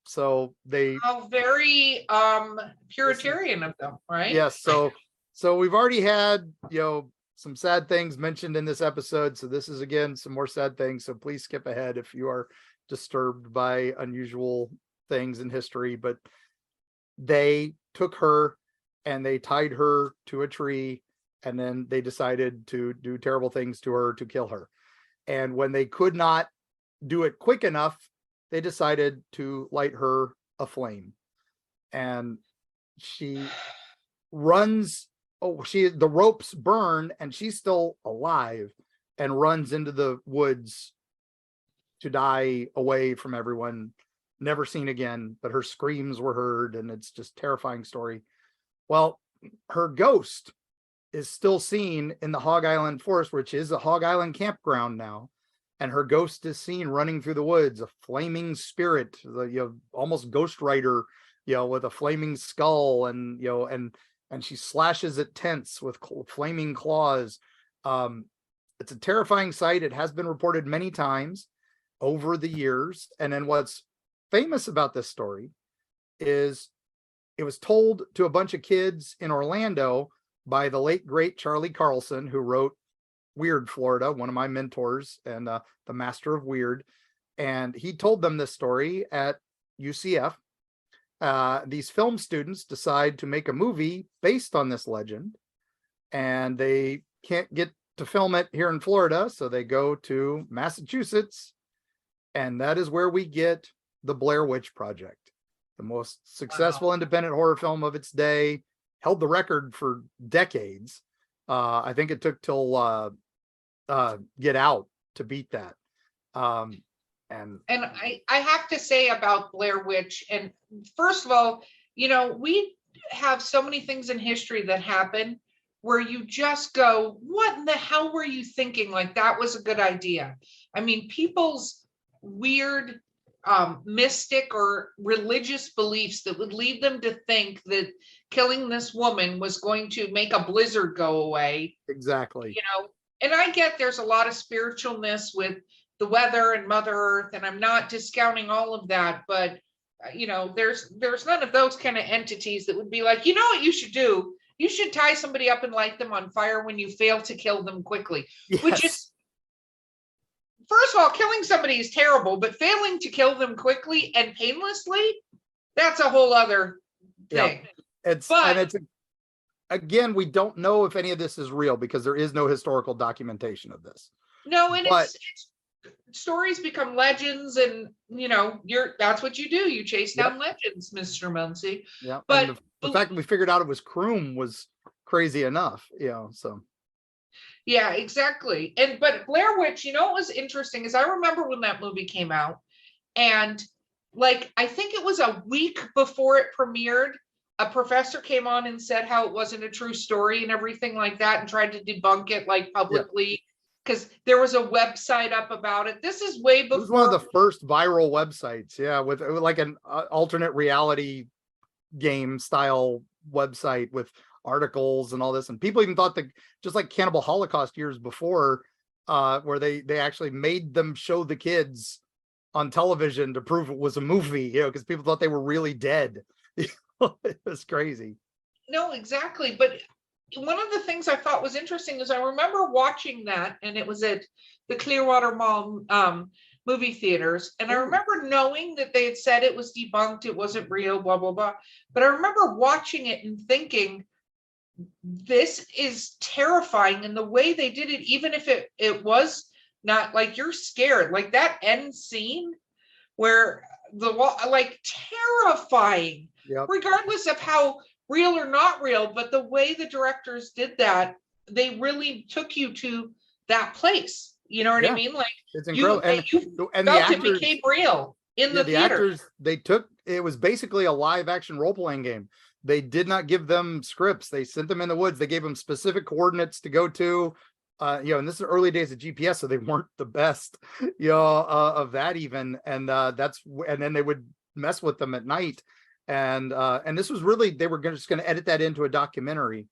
B: so they
A: very Puritarian of them, right?
B: Yes. So we've already had some sad things mentioned in this episode. So this is again some more sad things. So please skip ahead if you are disturbed by unusual things in history. But they took her and they tied her to a tree, and then they decided to do terrible things to her to kill her. And when they could not do it quick enough, they decided to light her aflame. And she runs, the ropes burn, and she's still alive, and runs into the woods to die away from everyone, never seen again, but her screams were heard, and it's just a terrifying story. Well, her ghost is still seen in the Hog Island Forest, which is a Hog Island campground now. And her ghost is seen running through the woods, a flaming spirit, almost Ghost Rider, with a flaming skull, and and she slashes at tents with flaming claws. It's a terrifying sight. It has been reported many times over the years. And then what's famous about this story is it was told to a bunch of kids in Orlando by the late great Charlie Carlson, who wrote Weird Florida, one of my mentors, and the master of weird. And he told them this story at UCF. These film students decide to make a movie based on this legend, and they can't get to film it here in Florida, so they go to Massachusetts, and that is where we get the Blair Witch Project, the most successful independent horror film of its day, held the record for decades. I think it took till Get Out to beat that. And
A: I have to say about Blair Witch, and first of all, we have so many things in history that happen where you just go, what in the hell were you thinking? Like, that was a good idea. I mean, people's weird mystic or religious beliefs that would lead them to think that killing this woman was going to make a blizzard go away.
B: Exactly.
A: And I get there's a lot of spiritualness with the weather and Mother Earth, and I'm not discounting all of that, but there's none of those kind of entities that would be like, what you should do? You should tie somebody up and light them on fire when you fail to kill them quickly. Yes. Which is, first of all, killing somebody is terrible, but failing to kill them quickly and painlessly, that's a whole other thing.
B: Yeah. Again, we don't know if any of this is real because there is no historical documentation of this.
A: No, and stories become legends, and that's what you do. You chase down legends, Mr. Muncy.
B: Yeah.
A: But
B: And the fact that we figured out it was Kroom was crazy enough, so.
A: yeah, exactly. But Blair Witch, what was interesting is I remember when that movie came out, and like I think it was a week before it premiered, a professor came on and said how it wasn't a true story and everything like that, and tried to debunk it like publicly, because there was a website up about it. This is way before.
B: It was one of the first viral websites, with like an alternate reality game style website with articles and all this, and people even thought that, just like Cannibal Holocaust years before, where they actually made them show the kids on television to prove it was a movie, because people thought they were really dead. It was crazy.
A: No, exactly. But one of the things I thought was interesting is I remember watching that, and it was at the Clearwater Mall movie theaters. And I remember knowing that they had said it was debunked, it wasn't real, blah, blah, blah. But I remember watching it and thinking, this is terrifying. And the way they did it, even if it was not like, you're scared, like that end scene where like terrifying, regardless of how real or not real, but the way the directors did that, they really took you to that place. You know what I mean? Like,
B: it's incredible.
A: And the actors, it became real in the theater.
B: Actors, it was basically a live action role-playing game. They did not give them scripts. They sent them in the woods. They gave them specific coordinates to go to, and this is early days of GPS, so they weren't the best, of that even. And and then they would mess with them at night. And this was really, they were just going to edit that into a documentary,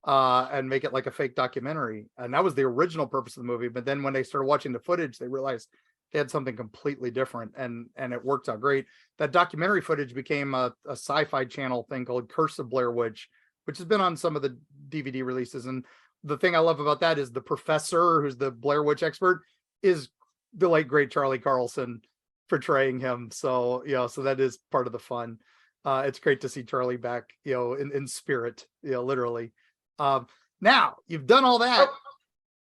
B: and make it like a fake documentary. And that was the original purpose of the movie. But then when they started watching the footage, they realized they had something completely different, and it worked out great. That documentary footage became a sci-fi channel thing called Curse of Blair Witch, which has been on some of the DVD releases. And the thing I love about that is the professor, who's the Blair Witch expert, is the late great Charlie Carlson portraying him. So, so that is part of the fun. It's great to see Charlie back, in spirit, literally. Now you've done all that,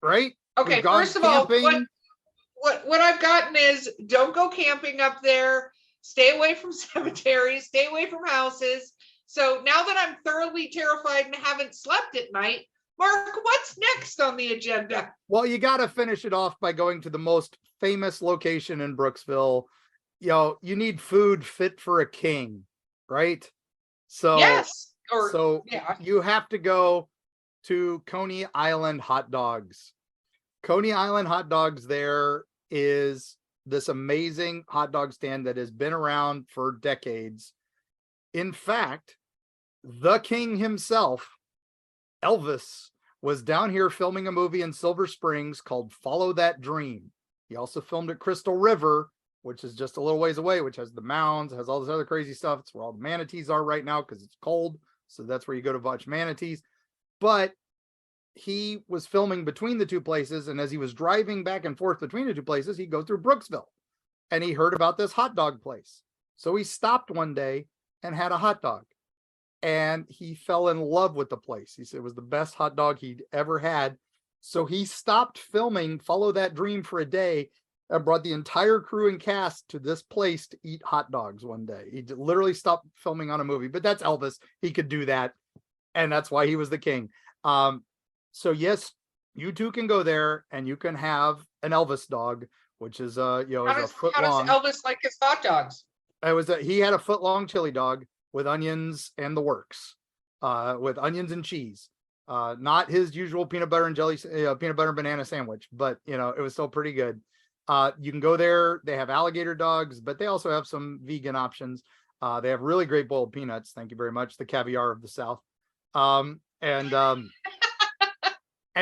B: right?
A: Okay, first of all, what I've gotten is, don't go camping up there. Stay away from cemeteries. Stay away from houses. So now that I'm thoroughly terrified and haven't slept at night, Mark, what's next on the agenda?
B: Well, you got to finish it off by going to the most famous location in Brooksville. You need food fit for a king, right? So
A: yes,
B: you have to go to Coney Island Hot Dogs. Coney Island Hot Dogs there is this amazing hot dog stand that has been around for decades. In fact, the king himself, Elvis, was down here filming a movie in Silver Springs called Follow That Dream. He also filmed at Crystal River, which is just a little ways away, which has the mounds, has all this other crazy stuff. It's where all the manatees are right now because it's cold. So that's where you go to watch manatees. But he was filming between the two places. And as he was driving back and forth between the two places, he'd go through Brooksville, and he heard about this hot dog place. So he stopped one day and had a hot dog, and he fell in love with the place. He said it was the best hot dog he'd ever had. So he stopped filming Follow That Dream for a day and brought the entire crew and cast to this place to eat hot dogs one day. He literally stopped filming on a movie, but that's Elvis. He could do that. And that's why he was the king. So yes, you too can go there and you can have an Elvis dog, which is a foot long.
A: How does Elvis like his hot dogs?
B: He had a foot long chili dog with onions and the works, with onions and cheese. Not his usual peanut butter and jelly, peanut butter and banana sandwich, but it was still pretty good. You can go there. They have alligator dogs, but they also have some vegan options. They have really great boiled peanuts. Thank you very much. The caviar of the South. And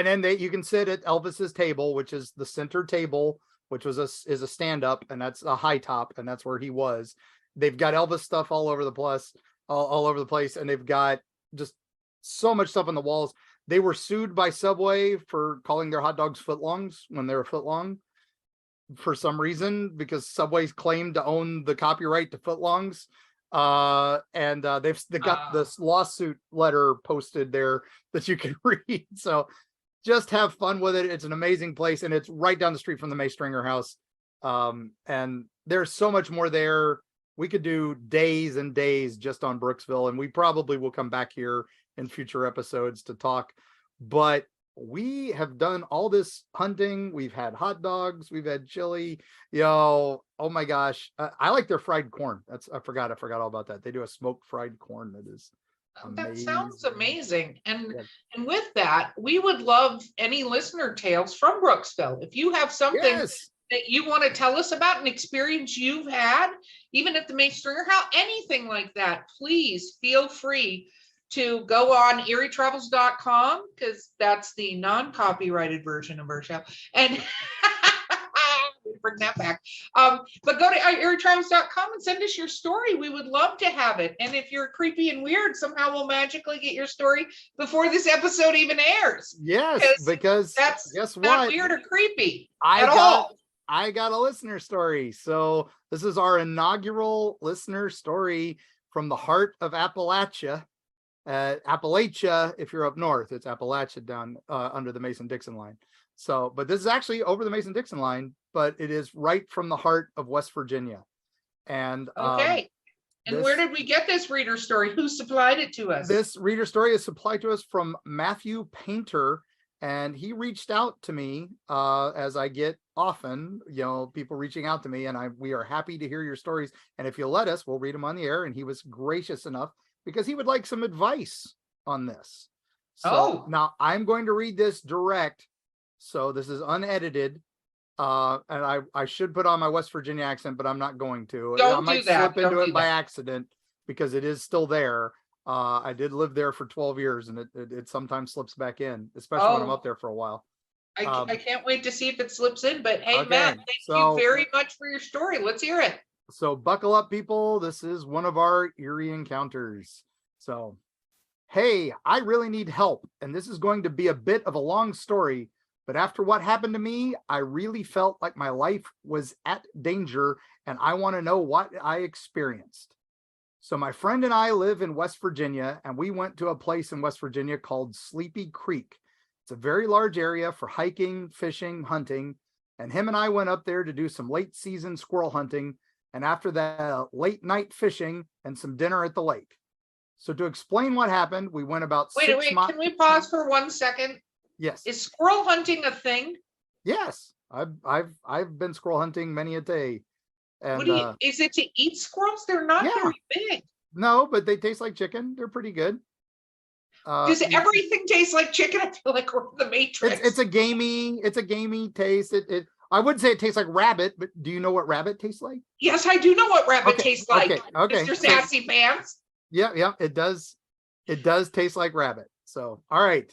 B: then you can sit at Elvis's table, which is the center table, which is a stand up, and that's a high top, and that's where he was. They've got Elvis stuff all over the place, and they've got just so much stuff on the walls. They were sued by Subway for calling their hot dogs footlongs when they were footlong for some reason, because Subway's claimed to own the copyright to footlongs. They've got this lawsuit letter posted there that you can read. So just have fun with it. It's an amazing place, and it's right down the street from the May Stringer house. And there's so much more there. We could do days and days just on Brooksville, and we probably will come back here in future episodes to talk. But we have done all this hunting. We've had hot dogs, we've had chili. Oh my gosh. I like their fried corn. I forgot all about that. They do a smoked fried corn that is amazing.
A: That sounds amazing. And
B: Yeah.
A: and with that, we would love any listener tales from Brooksville. If you have something
B: Yes.
A: that you want to tell us about, an experience you've had, even at the May Stringer House, anything like that, please feel free to go on erietravels.com, because that's the non-copyrighted version of our show. And bring that back. But go to erietravels.com and send us your story. We would love to have it. And if you're creepy and weird, somehow we'll magically get your story before this episode even airs.
B: Yes, because
A: that's
B: guess
A: not
B: what?
A: weird or creepy
B: I
A: at
B: got
A: all.
B: I got a listener story. So this is our inaugural listener story from the heart of Appalachia. Appalachia, if you're up north, it's Appalachia down under the Mason-Dixon line. So, but this is actually over the Mason-Dixon line, but it is right from the heart of West Virginia. And
A: Okay. And where did we get this reader story? Who supplied it to us?
B: This reader story is supplied to us from Matthew Painter, and he reached out to me as I get often, people reaching out to me, and we are happy to hear your stories. And if you'll let us, we'll read them on the air. And he was gracious enough because he would like some advice on this. So now I'm going to read this direct. So this is unedited. And I should put on my West Virginia accent, but I'm not going to. I might slip into it by accident because it is still there. I did live there for 12 years, and it sometimes slips back in, especially when I'm up there for a while.
A: I can't wait to see if it slips in. But hey,
B: okay,
A: Matt, thank you very much for your story. Let's hear it.
B: So buckle up, people. This is one of our eerie encounters. So, hey, I really need help, and this is going to be a bit of a long story. But after what happened to me, I really felt like my life was at danger, and I want to know what I experienced. So my friend and I live in West Virginia, and we went to a place in West Virginia called Sleepy Creek. It's a very large area for hiking, fishing, hunting, and him and I went up there to do some late season squirrel hunting, and after that, late night fishing and some dinner at the lake. So to explain what happened, we went about 6 miles.
A: Can we pause for 1 second?
B: Yes.
A: Is squirrel hunting a thing?
B: Yes, I've been squirrel hunting many a day. And
A: is it to eat squirrels? They're not very big.
B: No, but they taste like chicken. They're pretty good.
A: Does everything taste like chicken? I feel like we're in the Matrix.
B: It's a gamey taste. I wouldn't say it tastes like rabbit, but do you know what rabbit tastes like?
A: Yes, I do know what rabbit tastes like.
B: Okay.
A: Mr. Sassy Pants.
B: Yeah, it does. It does taste like rabbit. So, all right.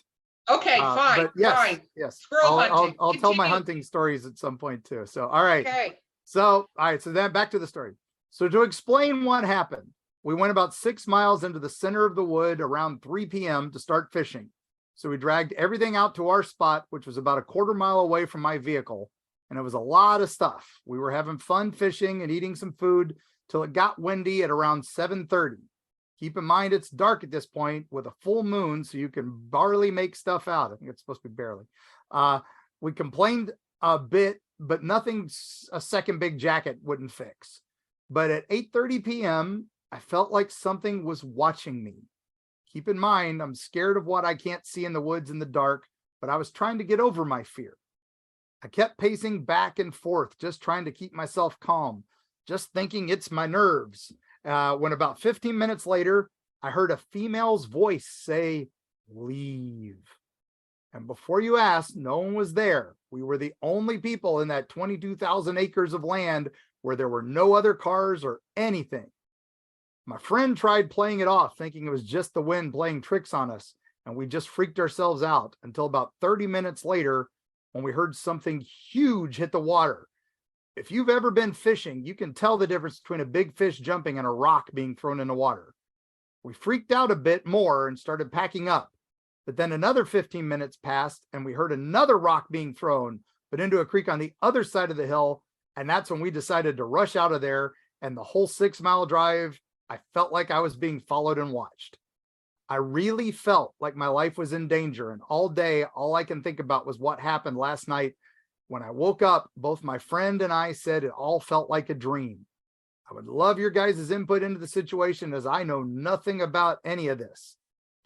A: Okay, fine.
B: But yes,
A: fine.
B: Yes.
A: Squirrel hunting.
B: I'll tell my hunting stories at some point too. So, all right.
A: Okay.
B: So, all right. So then back to the story. So to explain what happened, we went about 6 miles into the center of the wood around 3 p.m. to start fishing. So we dragged everything out to our spot, which was about a quarter mile away from my vehicle. And it was a lot of stuff. We were having fun fishing and eating some food till it got windy at around 7:30. Keep in mind, it's dark at this point with a full moon, so you can barely make stuff out. I think it's supposed to be barely. We complained a bit, but nothing a second big jacket wouldn't fix. But at 8:30 p.m., I felt like something was watching me. Keep in mind, I'm scared of what I can't see in the woods in the dark, but I was trying to get over my fear. I kept pacing back and forth, just trying to keep myself calm, just thinking it's my nerves. When about 15 minutes later, I heard a female's voice say, "Leave." And before you ask, no one was there. We were the only people in that 22,000 acres of land where there were no other cars or anything. My friend tried playing it off, thinking it was just the wind playing tricks on us, and we just freaked ourselves out until about 30 minutes later when we heard something huge hit the water. If you've ever been fishing, you can tell the difference between a big fish jumping and a rock being thrown in the water. We freaked out a bit more and started packing up. But then another 15 minutes passed and we heard another rock being thrown, but into a creek on the other side of the hill. And that's when we decided to rush out of there. And the whole 6 mile drive, I felt like I was being followed and watched. I really felt like my life was in danger. And all day, all I can think about was what happened last night. When I woke up, both my friend and I said it all felt like a dream. I would love your guys' input into the situation, as I know nothing about any of this.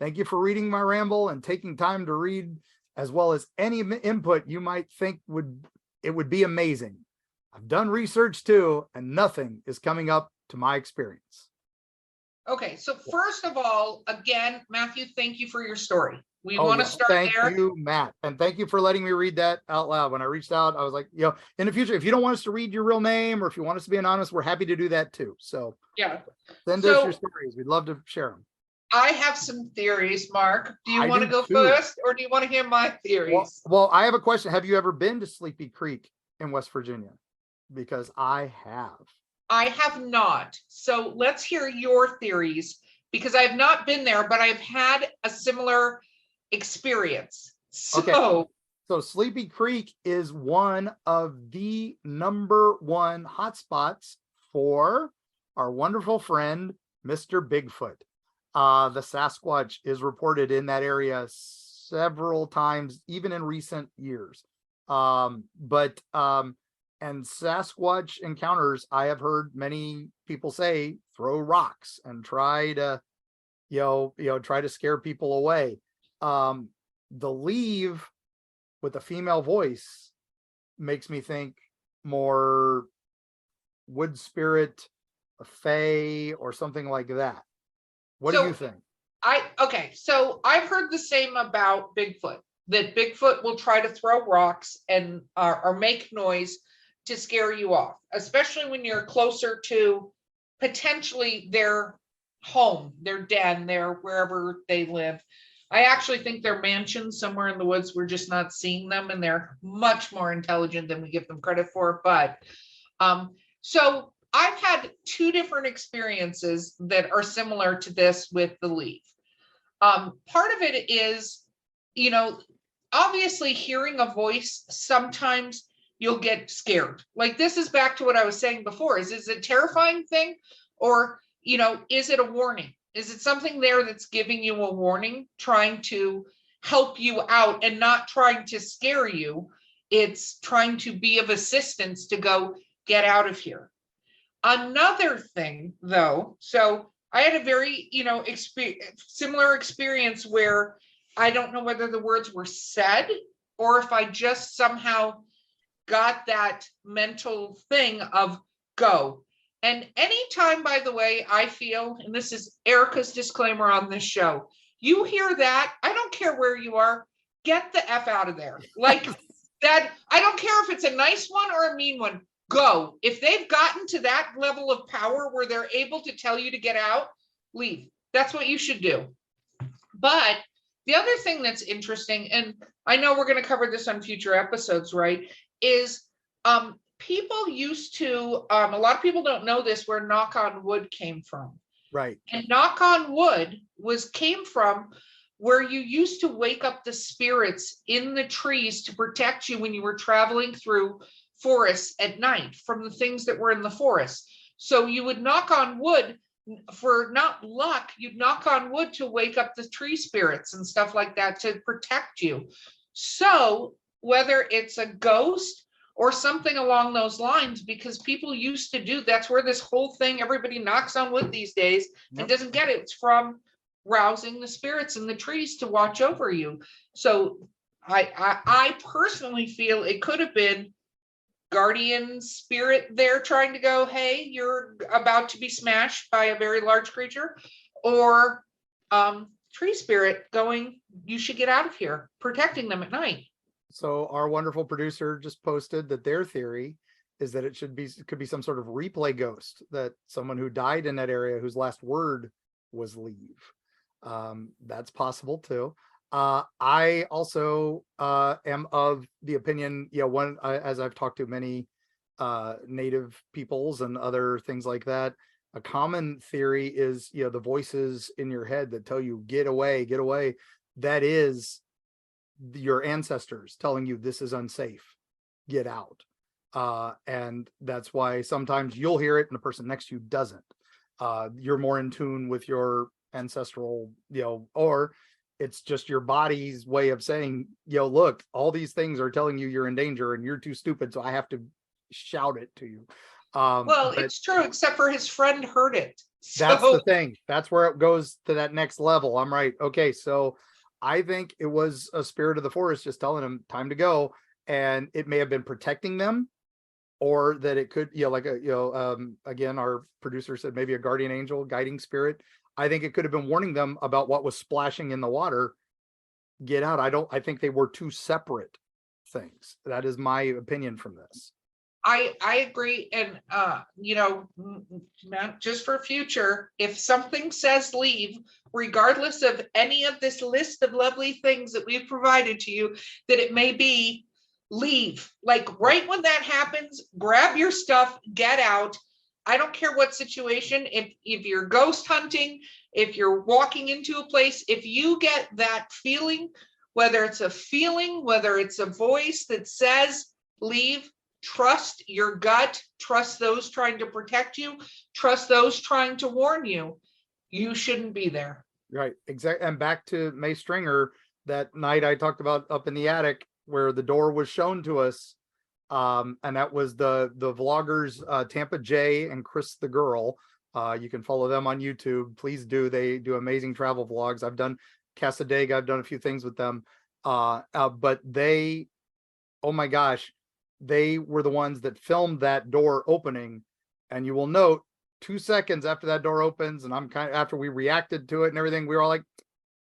B: Thank you for reading my ramble and taking time to read, as well as any input you might think would be amazing. I've done research too, and nothing is coming up to my experience.
A: Okay, so first of all, again, Matthew, thank you for your story. We
B: Oh,
A: want to
B: yeah.
A: start
B: Thank
A: there.
B: you, Matt. And thank you for letting me read that out loud. When I reached out, I was like, in the future, if you don't want us to read your real name, or if you want us to be anonymous, we're happy to do that too. So
A: Yeah.
B: send us your stories. We'd love to share them.
A: I have some theories, Mark. Do you
B: I
A: want to
B: do
A: go
B: too.
A: first, or do you want to hear my theories?
B: Well, I have a question. Have you ever been to Sleepy Creek in West Virginia? Because I have.
A: I have not. So let's hear your theories, because I've not been there, but I've had a similar experience. So
B: Sleepy Creek is one of the #1 hotspots for our wonderful friend, Mr. Bigfoot. The Sasquatch is reported in that area several times, even in recent years. And Sasquatch encounters, I have heard many people say, throw rocks and try to, try to scare people away. The leave with a female voice makes me think more wood spirit, a fae, or something like that. What do you think?
A: So I've heard the same about Bigfoot, that Bigfoot will try to throw rocks and or make noise to scare you off, especially when you're closer to potentially their home, their den, their wherever they live. I actually think they're mansions somewhere in the woods. We're just not seeing them, and they're much more intelligent than we give them credit for. But so I've had two different experiences that are similar to this with the leaf. Part of it is, obviously hearing a voice, sometimes you'll get scared. Like, this is back to what I was saying before. Is it a terrifying thing, or, is it a warning? Is it something there that's giving you a warning, trying to help you out and not trying to scare you? It's trying to be of assistance to go get out of here. Another thing, though, so I had a very, similar experience where I don't know whether the words were said or if I just somehow got that mental thing of go. And anytime, by the way, I feel, and this is Erika's disclaimer on this show, you hear that, I don't care where you are, get the F out of there. Like that, I don't care if it's a nice one or a mean one, go. If they've gotten to that level of power where they're able to tell you to get out, leave. That's what you should do. But the other thing that's interesting, and I know we're going to cover this on future episodes, right, is people used to, a lot of people don't know this, where knock on wood came from.
B: Right.
A: And knock on wood came from where you used to wake up the spirits in the trees to protect you when you were traveling through forests at night from the things that were in the forest. So you would knock on wood for not luck, you'd knock on wood to wake up the tree spirits and stuff like that to protect you. So whether it's a ghost or something along those lines, because people used to do, that's where this whole thing, everybody knocks on wood these days and doesn't get it. It's from rousing the spirits in the trees to watch over you. So I personally feel it could have been guardian spirit there trying to go, hey, you're about to be smashed by a very large creature, or tree spirit going, you should get out of here, protecting them at night.
B: So our wonderful producer just posted that their theory is that it could be some sort of replay ghost, that someone who died in that area whose last word was leave. That's possible too. I also am of the opinion, as I've talked to many native peoples and other things like that, a common theory is, the voices in your head that tell you, get away, get away. That is your ancestors telling you this is unsafe, get out. And that's why sometimes you'll hear it and the person next to you doesn't. You're more in tune with your ancestral, or it's just your body's way of saying, look, all these things are telling you you're in danger and you're too stupid, so I have to shout it to you.
A: Well,
B: But
A: it's true, except for his friend heard it.
B: that's
A: So
B: the thing. That's where it goes to that next level. I'm right. Okay, so I think it was a spirit of the forest just telling him time to go, and it may have been protecting them, or that it could, again, our producer said maybe a guardian angel, guiding spirit. I think it could have been warning them about what was splashing in the water. Get out. I think they were two separate things. That is my opinion from this.
A: I agree. And, not just for future, if something says leave, regardless of any of this list of lovely things that we've provided to you, that it may be leave. Like right when that happens, grab your stuff, get out. I don't care what situation. If you're ghost hunting, if you're walking into a place, if you get that feeling, whether it's a feeling, whether it's a voice that says leave, trust your gut, trust those trying to protect you, trust those trying to warn you. You shouldn't be there.
B: Right. Exactly. And back to May Stringer, that night I talked about up in the attic where the door was shown to us. And that was the vloggers, Tampa J and Chris the Girl. You can follow them on YouTube. Please do. They do amazing travel vlogs. I've done Casadega. I've done a few things with them. But they, oh my gosh, they were the ones that filmed that door opening. And you will note 2 seconds after that door opens, and after we reacted to it and everything, we were all like,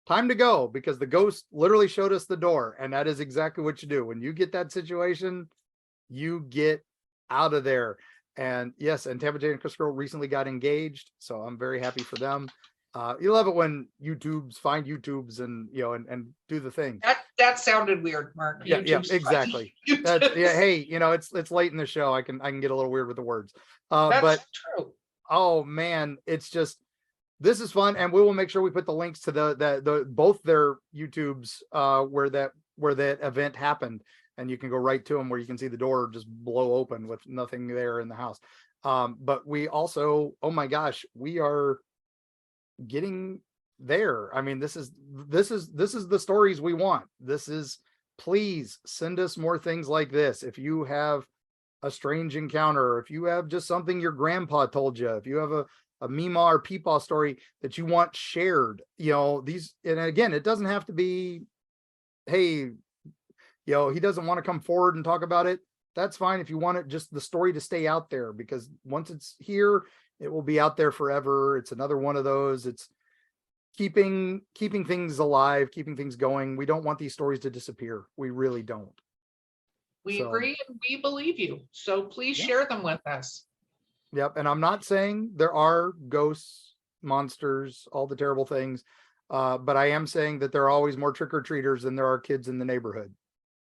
B: time to go, because the ghost literally showed us the door. And that is exactly what you do. When you get that situation, you get out of there. And yes, and Tampa J and Chris Girl recently got engaged, so I'm very happy for them. You love it when YouTubes find YouTubes and and do the thing.
A: That sounded weird, Mark.
B: Yeah, exactly. Hey, it's late in the show. I can get a little weird with the words.
A: That's
B: but
A: true.
B: Oh man, it's just, this is fun, and we will make sure we put the links to the both their YouTubes where that event happened, and you can go right to them where you can see the door just blow open with nothing there in the house. But we also, oh my gosh, we are getting there. I mean, this is the stories we want. Please send us more things like this. If you have a strange encounter, if you have just something your grandpa told you, if you have a Mima or Peepaw story that you want shared, these, and again, it doesn't have to be, hey, he doesn't want to come forward and talk about it. That's fine. If you want it, just the story to stay out there, because once it's here, it will be out there forever. It's another one of those. It's keeping things alive, keeping things going. We don't want these stories to disappear. We really don't.
A: We agree, and we believe you. So please share them with us.
B: Yep. And I'm not saying there are ghosts, monsters, all the terrible things. But I am saying that there are always more trick-or-treaters than there are kids in the neighborhood.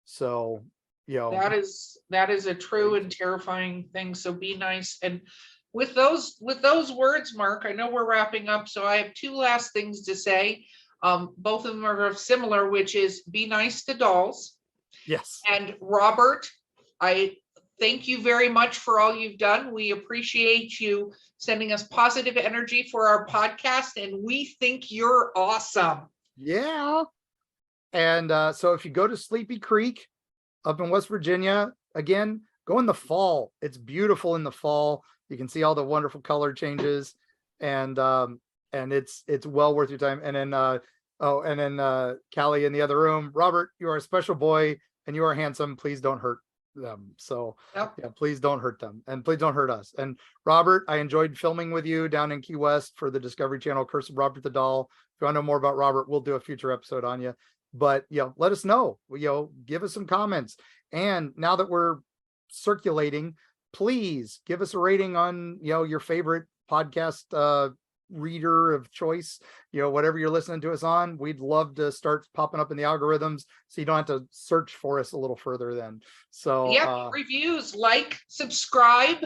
B: So,
A: that is a true and terrifying thing. So be nice. And with those words, Mark, I know we're wrapping up, so I have two last things to say. Both of them are similar, which is be nice to dolls.
B: Yes.
A: And Robert, I thank you very much for all you've done. We appreciate you sending us positive energy for our podcast, and we think you're awesome.
B: Yeah. And so if you go to Sleepy Creek up in West Virginia, again, go in the fall. It's beautiful in the fall. You can see all the wonderful color changes, and it's well worth your time. And then Callie in the other room, Robert, you are a special boy and you are handsome. Please don't hurt them. So
A: Yep.
B: Yeah, please don't hurt them, and please don't hurt us. And Robert, I enjoyed filming with you down in Key West for the Discovery Channel, Curse of Robert the Doll. If you want to know more about Robert, we'll do a future episode on you. But let us know. Give us some comments. And now that we're circulating, please give us a rating on your favorite podcast reader of choice, whatever you're listening to us on. We'd love to start popping up in the algorithms, so you don't have to search for us a little further then. So
A: reviews, like, subscribe,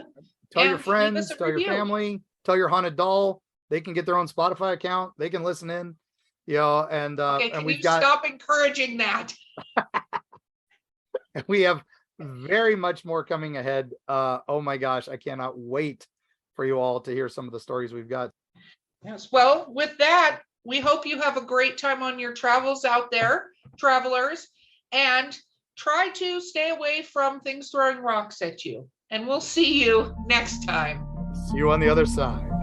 B: tell your friends, tell your family, tell your haunted doll. They can get their own Spotify account. They can listen in. And we've got,
A: stop encouraging that.
B: We have very much more coming ahead. Oh my gosh, I cannot wait for you all to hear some of the stories we've got.
A: Yes. Well, with that, we hope you have a great time on your travels out there, travelers, and try to stay away from things throwing rocks at you. And we'll see you next time.
B: See you on the other side.